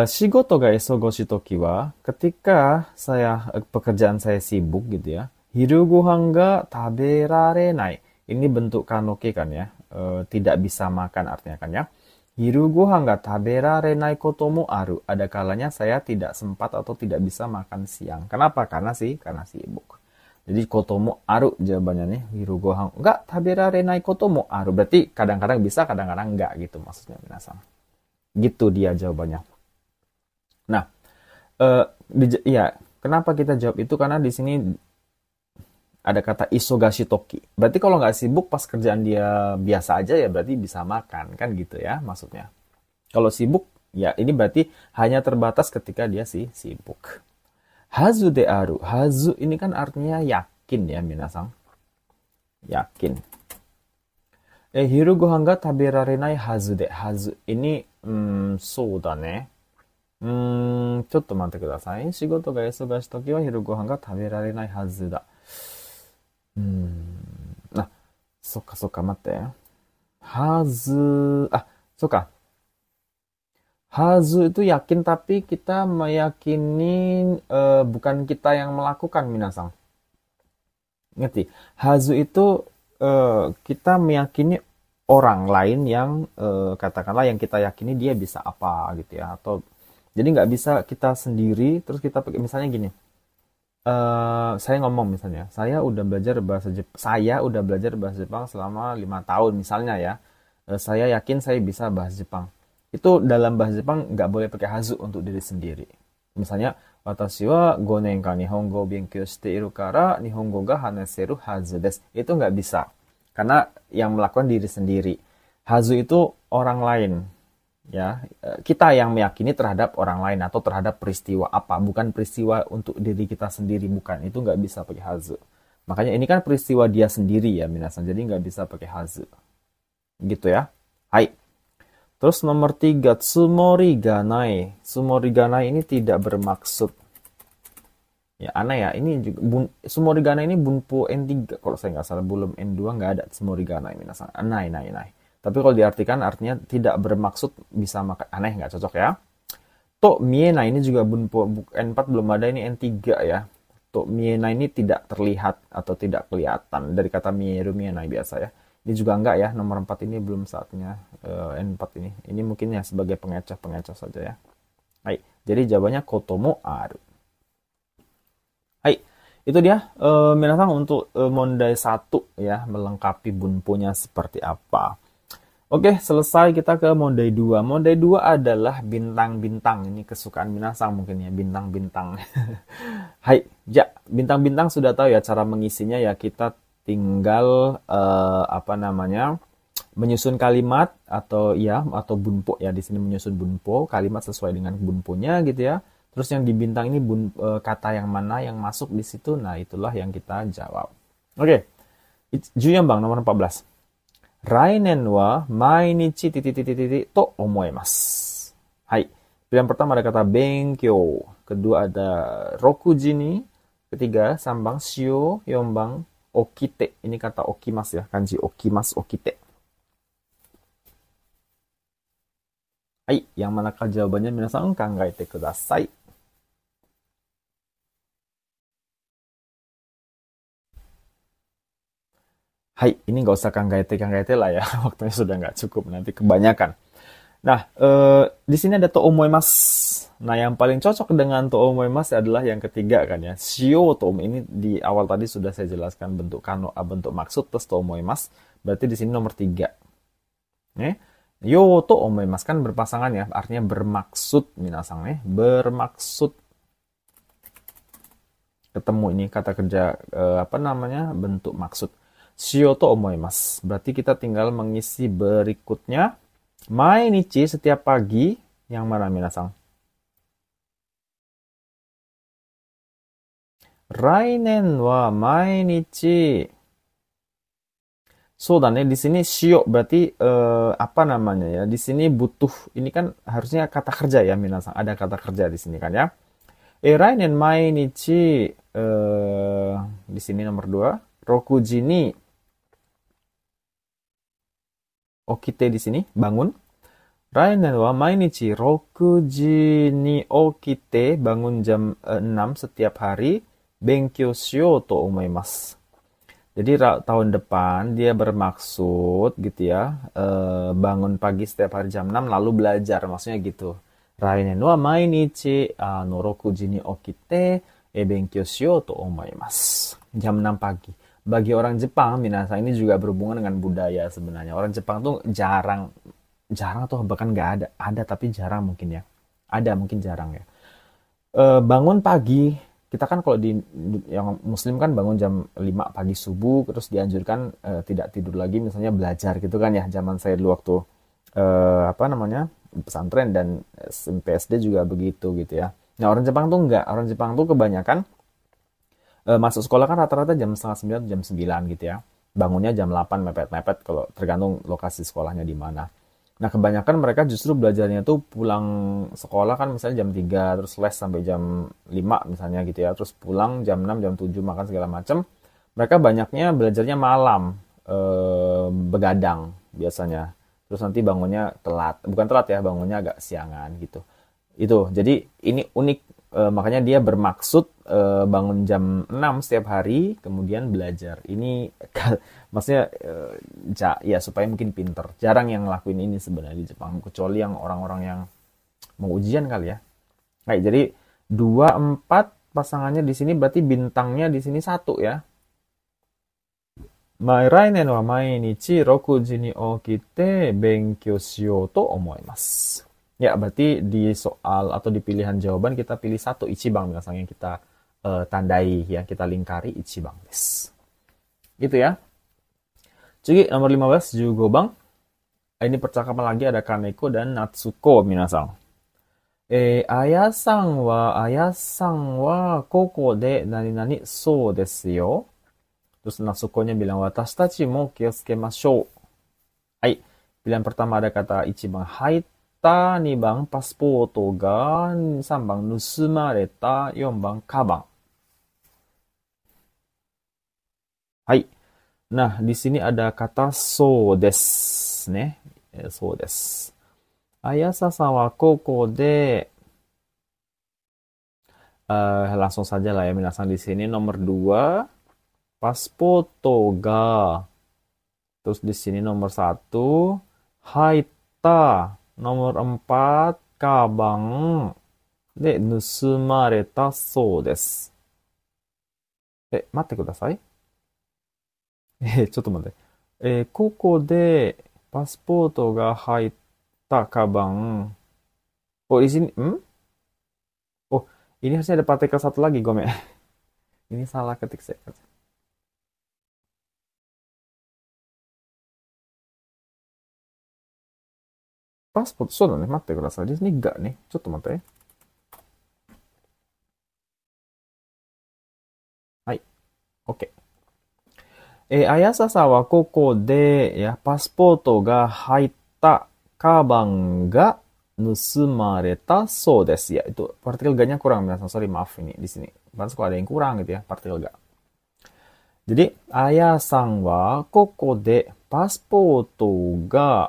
shigoto ga isogoshi toki wa ketika pekerjaan saya sibuk gitu ya. Hiru gohan ga taberarenai. Ini bentuk kanoke kan ya. Tidak bisa makan artinya kan ya. Hiru gohan ga taberarenai koto mo aru. Ada kalanya saya tidak sempat atau tidak bisa makan siang. Kenapa? Karena sibuk. Jadi koto mo aru jawabannya nih. Hiru gohan ga taberarenai koto mo aru. Berarti kadang-kadang bisa, kadang-kadang enggak gitu maksudnya minasang. Gitu dia jawabannya. Nah, ya kenapa kita jawab itu? Karena di sini ada kata isogashi toki. Berarti kalau nggak sibuk pas kerjaan dia biasa aja ya berarti bisa makan. Kan gitu ya maksudnya. Kalau sibuk ya ini berarti hanya terbatas ketika dia sibuk. Hazu de aru. Hazu ini kan artinya yakin ya minasang. Yakin. Hiru gohan ga taberarenai hazu de. Hazu ini so da ne. ちょっと待ってください。仕事が忙しいときは昼ご飯が食べられないはずだ。そっか、待って。そっか. Hazu itu yakin tapi kita meyakini bukan kita yang melakukan minasang. Ngerti? Hazu itu kita meyakini orang lain yang katakanlah yang kita yakini dia bisa apa gitu ya, atau jadi nggak bisa kita sendiri terus kita pakai misalnya gini. Saya ngomong misalnya, saya udah belajar bahasa Jepang selama 5 tahun misalnya ya. Saya yakin saya bisa bahasa Jepang. Itu dalam bahasa Jepang nggak boleh pakai hazu untuk diri sendiri. Misalnya, watashi wa 5 年間 Nihongo benkyou shite iru kara Nihongo ga hanaseru hazu desu. Itu nggak bisa. Karena yang melakukan diri sendiri. Hazu itu orang lain. Ya, kita yang meyakini terhadap orang lain atau terhadap peristiwa apa, bukan peristiwa untuk diri kita sendiri, bukan. Itu nggak bisa pakai hazu. Makanya ini kan peristiwa dia sendiri ya, minasan. Jadi nggak bisa pakai hazu. Gitu ya. Hai. Terus nomor 3, tsumori ga nai. Tsumori ga nai ini tidak bermaksud. Ya, aneh ya. Ini juga tsumori ga nai ini bunpo N3 kalau saya nggak salah, belum N2 nggak ada tsumori ga nai minasan. Anai. Tapi kalau diartikan artinya tidak bermaksud bisa makan. Aneh, nggak cocok ya. To miena ini juga bunpo N4 belum ada, ini N3 ya. To miena ini tidak terlihat atau tidak kelihatan. Dari kata mieru miena biasa ya. Ini juga enggak ya, nomor 4 ini belum saatnya N4 ini. Ini mungkin ya sebagai pengecoh saja ya. Hai, jadi jawabannya kotomo aru. Hai, itu dia minasan untuk mondai 1 ya, melengkapi bunponya seperti apa. Oke, selesai kita ke mondai 2. Mondai 2 adalah bintang-bintang. Ini kesukaan minasan mungkin ya, bintang-bintang. Hai, ya, bintang-bintang sudah tahu ya cara mengisinya ya, kita tinggal menyusun kalimat atau bunpo ya, di sini menyusun bunpo, kalimat sesuai dengan bunponya gitu ya. Terus yang di bintang ini kata yang mana yang masuk di situ, nah itulah yang kita jawab. Oke. Junyambang nomor 14. Rainen wa mainichi to omoemasu. Hai. Pilihan pertama ada kata benkyou, kedua ada rokuji ni, ketiga sambang shio, yombang okite. Ini kata okimasu ya, kanji okimasu, okite. Hai, yang manakah jawabannya minasan kangaete kudasai. Hai, ini nggak usah kangaete lah ya, waktunya sudah nggak cukup, nanti kebanyakan. Nah, di sini ada to omoimasu. Nah, yang paling cocok dengan to omoimasu adalah yang ketiga kan ya. Shio to ini di awal tadi sudah saya jelaskan bentuk bentuk maksud plus to omoimasu. Berarti di sini nomor 3. Yo to omoimasu kan berpasangan ya, artinya bermaksud minasang bermaksud. Ketemu ini kata kerja bentuk maksud. Shio to omoimasu. Berarti kita tinggal mengisi berikutnya. Mainichi setiap pagi, yang mana minasang? Rainen wa mainichi. So dan di sini shio berarti ya? Di sini butuh. Ini kan harusnya kata kerja ya minasang. Ada kata kerja di sini kan ya. Rainen mainichi di sini nomor 2. Rokuji ni okite di sini, bangun. Rainen wa mainichi rokuji ni okite, bangun jam 6 setiap hari. Benkyou shiyou to omoimasu. Jadi tahun depan dia bermaksud gitu ya, bangun pagi setiap hari jam 6 lalu belajar, maksudnya gitu. Rainen wa mainichi rokuji ni okite benkyou shiyou to omoimasu. Jam 6 pagi. Bagi orang Jepang, minasang ini juga berhubungan dengan budaya sebenarnya. Orang Jepang tuh jarang atau bahkan nggak ada tapi jarang mungkin ya. Ada mungkin jarang ya. Bangun pagi, kita kan kalau di yang Muslim kan bangun jam 5 pagi subuh, terus dianjurkan tidak tidur lagi, misalnya belajar gitu kan ya. Zaman saya dulu waktu pesantren dan SMP SD juga begitu gitu ya. Nah orang Jepang tuh enggak, orang Jepang tuh kebanyakan masuk sekolah kan rata-rata jam 8:30, jam 9 gitu ya. Bangunnya jam 8 mepet-mepet kalau tergantung lokasi sekolahnya di mana. Nah, kebanyakan mereka justru belajarnya tuh pulang sekolah kan misalnya jam 3, terus les sampai jam 5 misalnya gitu ya. Terus pulang jam 6, jam 7 makan segala macam. Mereka banyaknya belajarnya malam, begadang biasanya. Terus nanti bangunnya telat. Bukan telat ya, bangunnya agak siangan gitu. Itu. Jadi ini unik makanya dia bermaksud bangun jam 6 setiap hari, kemudian belajar. Ini maksudnya ya supaya mungkin pinter. Jarang yang ngelakuin ini sebenarnya di Jepang, kecuali yang orang-orang yang mau ujian kali ya. Nah, jadi 2, 4 pasangannya di sini berarti bintangnya di sini 1 ya. Rainen wa mainichi 6 ji ni okite benkyou shiyou to omoimasu. Ya, berarti di soal atau di pilihan jawaban kita pilih 1 ichibang misalnya yang kita tandai ya, kita lingkari ichibang desu. Gitu ya. Jadi nomor 15 15bang. Ini percakapan lagi ada Kaneko dan Natsuko minasan. Aya-san wa koko de nani-nani sou desu yo. Terus Natsuko-nya bilang watashi tachi mo kiyotsukemashou. Hai. Pilihan pertama ada kata ichibang haita, 2bang pasporto ga, 3bang nusumareta, 4bang kabang. Hai. Nah, di sini ada kata so desu ne. So desu. Ayasa-san wa koko de langsung saja lah ya minasan di sini nomor 2 pasporto ga. Terus di sini nomor 1 haita, nomor 4 kabang de nusumareta so desu. Matte kudasai. ちょっと待って。ここでパスポートが入ったカバン。Oh, di sini, Oh, ini harusnya ada partikel 1 lagi, Gome. Ini salah ketik saya. Pasport, そうだね。待ってください。di sini enggak nih. ちょっと待って。はい。OK。Ayasa-san wa koko de ya pasporto ga haitta kabang ga nusumareta so desu. Ya, itu partikel ga-nya kurang. Sorry, maaf ini di sini. Pantas kok ada yang kurang gitu ya, partikel ga. Jadi, Aya-san wa koko de pasporto ga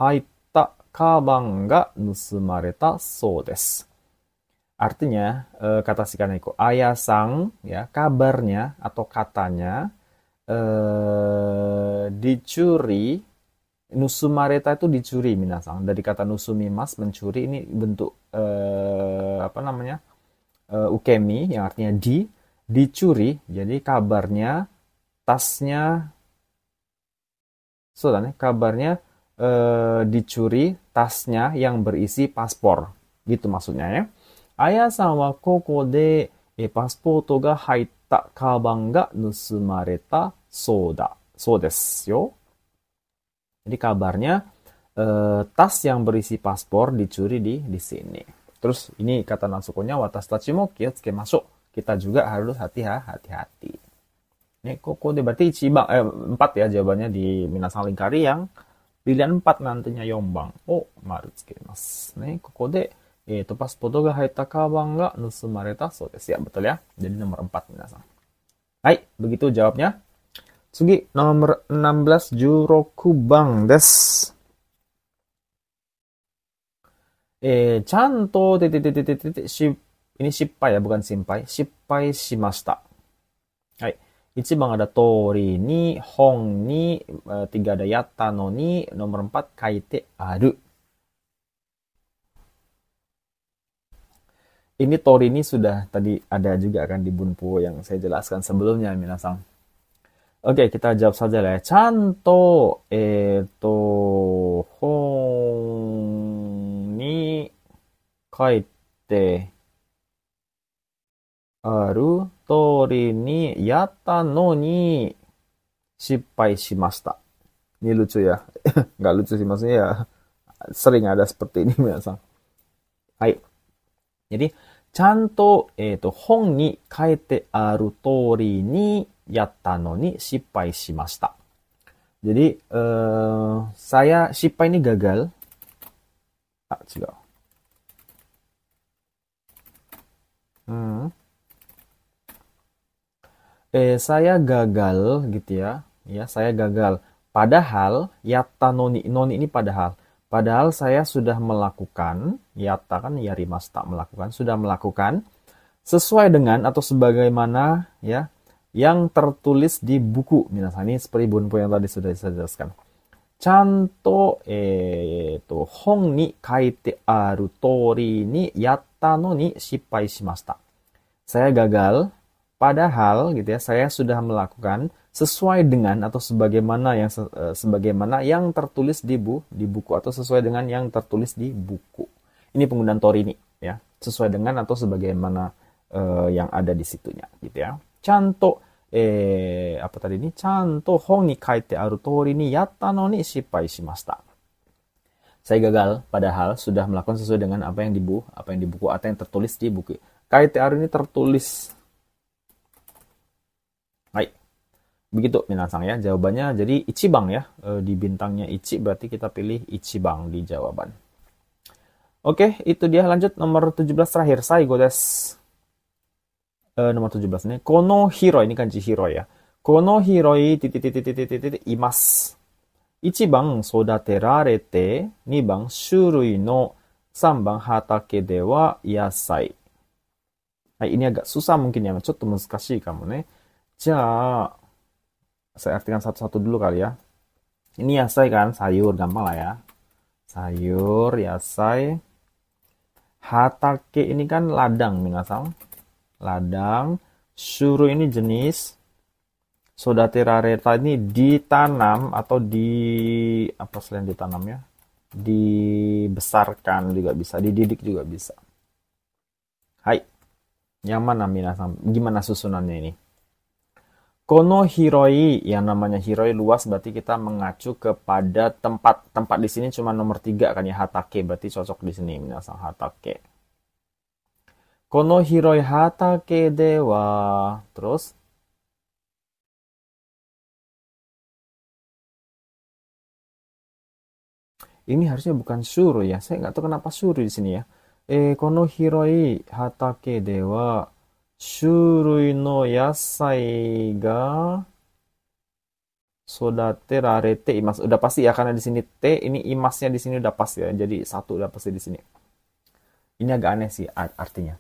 haitta kabang ga nusumareta so desu. Artinya, kata si Kaneko, Aya-san ya, kabarnya atau katanya dicuri. Nusumareta itu dicuri minasan. Dari kata nusumimas, mencuri, ini bentuk apa namanya? Ukemi yang artinya dicuri. Jadi kabarnya tasnya kabarnya dicuri tasnya yang berisi paspor. Gitu maksudnya ya. Aya-san wa koko de pasporto ga haitta kabang ga nusumareta so desu yo. Jadi kabarnya tas yang berisi paspor dicuri di sini. Terus ini kata Natsuko-nya watashi tachi mo kiyotsukemashou. Kita juga harus hati-hati. Ini koko de berarti ichibang 4 ya jawabannya di minasan lingkari yang pilihan 4 nantinya yombang. Maru tsukemasu. Nih koko de pasporto ga haitta kabang ga nusumareta so desu. Ya, betul ya. Jadi nomor 4 minasan. Hai, begitu jawabnya. Tsugi, nomor 16 16番です。ちゃんとini shippai ya, bukan simpai. Shippai shimashita. Hai. 1番 ada tori ni, hong ni, 3 ada yatta no ni, nomor 4 kaite aru. Ini tori ni sudah tadi ada juga kan di bunpo yang saya jelaskan sebelumnya, minasan. Oke, kita jawab saja lah ya. Chanto, hon ni kaite aru tori ni yatta no ni shippai shimashita. Ini lucu ya. Nggak lucu sih, maksudnya ya sering ada seperti ini biasa. Hai. Jadi, chanto, hon ni kaite aru tori ni yatta no ni shippai shimashita. Jadi saya shippai ini gagal.違う. Saya gagal gitu ya. Ya, saya gagal. Padahal yatta no ni ini padahal. Padahal saya sudah melakukan, yatta kan yarimashita, melakukan, sudah melakukan sesuai dengan atau sebagaimana ya yang tertulis di buku. Minasan, ini seperti bunpo yang tadi sudah saya jelaskan. Chanto hon ni kaite aru tori ni yatta no ni shippai shimashita. Saya gagal, padahal gitu ya, saya sudah melakukan sesuai dengan atau sebagaimana yang tertulis di buku atau sesuai dengan yang tertulis di buku. Ini penggunaan tori ni ya, sesuai dengan atau sebagaimana yang ada di situnya gitu ya. Chanto apa tadi ini? Chanto hon ni kaite aru tori ni yatta no ni shippai shimashita. Saya gagal padahal sudah melakukan sesuai dengan apa yang di buku atau yang tertulis di buku. Kaite aru ini tertulis. Hai. Begitu minasang ya jawabannya. Jadi ichibang ya, di bintangnya ichi berarti kita pilih ichibang di jawaban. Oke, itu dia. Lanjut nomor 17 terakhir. Saigo desu. Nomor 17 ini. Kono hiroi, ini kanji hiroi ya. Kono hiroi imasu. 1番育てられて、2番種類の、3番畑では野菜。はい、ini agak susah mungkin ya, ちょっと難しいかもね。じゃあ、saya artikan satu-satu dulu kali ya. Ini yasai kan, sayur, gampang lah ya. Sayur, yasai. Hatake ini kan ladang, minasang. Ladang. Shuru ini jenis. Sodate rareta ini ditanam atau apa selain ditanam ya? Dibesarkan juga bisa, dididik juga bisa. Hai. Yang mana minasang? Gimana susunannya ini? Kono hiroi, yang namanya hiroi luas berarti kita mengacu kepada tempat. Tempat di sini cuma nomor 3 kan ya, hatake, berarti cocok di sini minasang, hatake. Kono hiroi hatake dewa. Terus ini harusnya bukan shuru ya. Saya nggak tahu kenapa shuru di sini ya. Kono hiroi hatake dewa shurui no yasai ga sodate rarete imasu. Udah pasti ya karena di sini T, ini imasnya di sini udah pas ya. Jadi satu udah pasti di sini. Ini agak aneh sih artinya.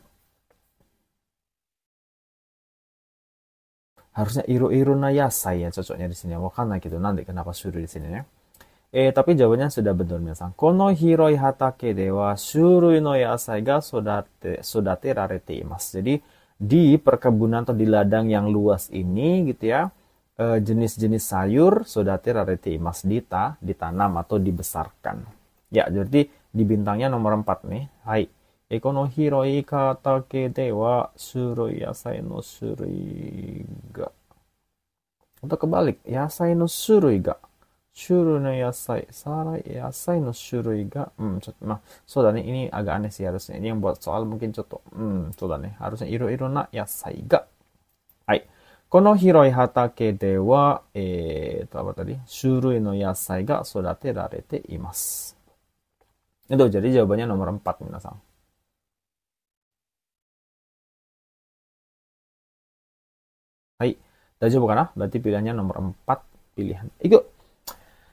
Harusnya iro-iro na yasai ya cocoknya di sini. Wakana gitu. Nanti kenapa shuru di sini ya. Tapi jawabannya sudah benar minasang. Kono hiroi hatake dewa shurui no yasai ga sodate rarete imasu. Jadi di perkebunan atau di ladang yang luas ini gitu ya, jenis-jenis sayur sodate rarete imasu, ditanam atau dibesarkan. Ya, jadi di bintangnya nomor 4 nih. Hai. Kono hiroi hatake dewa shurui yasai no shurui ga. Atau kebalik, yasai no shurui ga. Shurui no yasai, yasai no shurui ga. So dan ini agak aneh sih harusnya. Ini yang buat soal mungkin contoh. So dan harusnya iro-iro na yasai ga. Hai. Kono hiroi hatake dewa apa tadi? Shurui no yasai ga sodate rarete imasu. Itu jadi jawabannya nomor 4 minasang. Hai. Daijoubu kana? Berarti pilihannya nomor 4 pilihan. Ikut.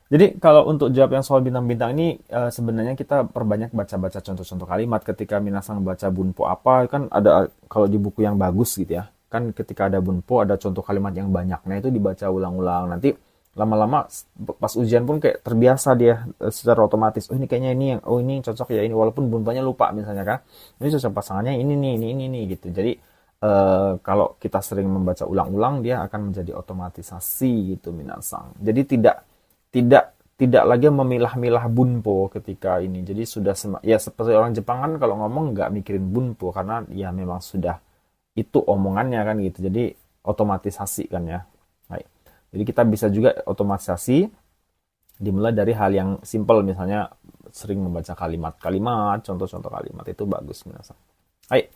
Jadi kalau untuk jawab yang soal bintang-bintang ini sebenarnya kita perbanyak baca-baca contoh-contoh kalimat ketika minasang baca bunpo apa kan ada kalau di buku yang bagus gitu ya. Kan ketika ada bunpo ada contoh kalimat yang banyak. Nah itu dibaca ulang-ulang. Nanti lama-lama pas ujian pun kayak terbiasa dia secara otomatis. Oh ini kayaknya ini yang ini cocok ya ini walaupun bunponya lupa misalnya kan. Ini cocok pasangannya ini nih gitu. Jadi kalau kita sering membaca ulang-ulang dia akan menjadi otomatisasi gitu minasang. Jadi tidak lagi memilah-milah bunpo ketika ini. Jadi sudah ya seperti orang Jepang kan kalau ngomong nggak mikirin bunpo karena ya memang sudah itu omongannya kan gitu. Jadi otomatisasi kan ya. Baik. Jadi kita bisa juga otomatisasi dimulai dari hal yang simple misalnya sering membaca kalimat-kalimat, contoh-contoh kalimat itu bagus minasang. Baik.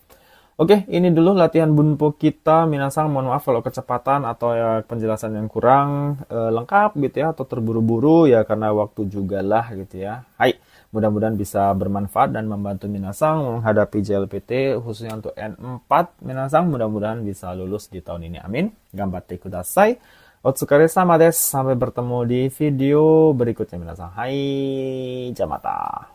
Oke, ini dulu latihan bunpo kita. Minasang, mohon maaf kalau kecepatan atau ya penjelasan yang kurang lengkap gitu ya, atau terburu-buru ya karena waktu juga lah gitu ya. Hai, mudah-mudahan bisa bermanfaat dan membantu minasang menghadapi JLPT khususnya untuk N4. Minasang, mudah-mudahan bisa lulus di tahun ini. Amin. Gambatte kudasai. Otsukare sama desu. Sampai bertemu di video berikutnya minasan. Hai, jamata.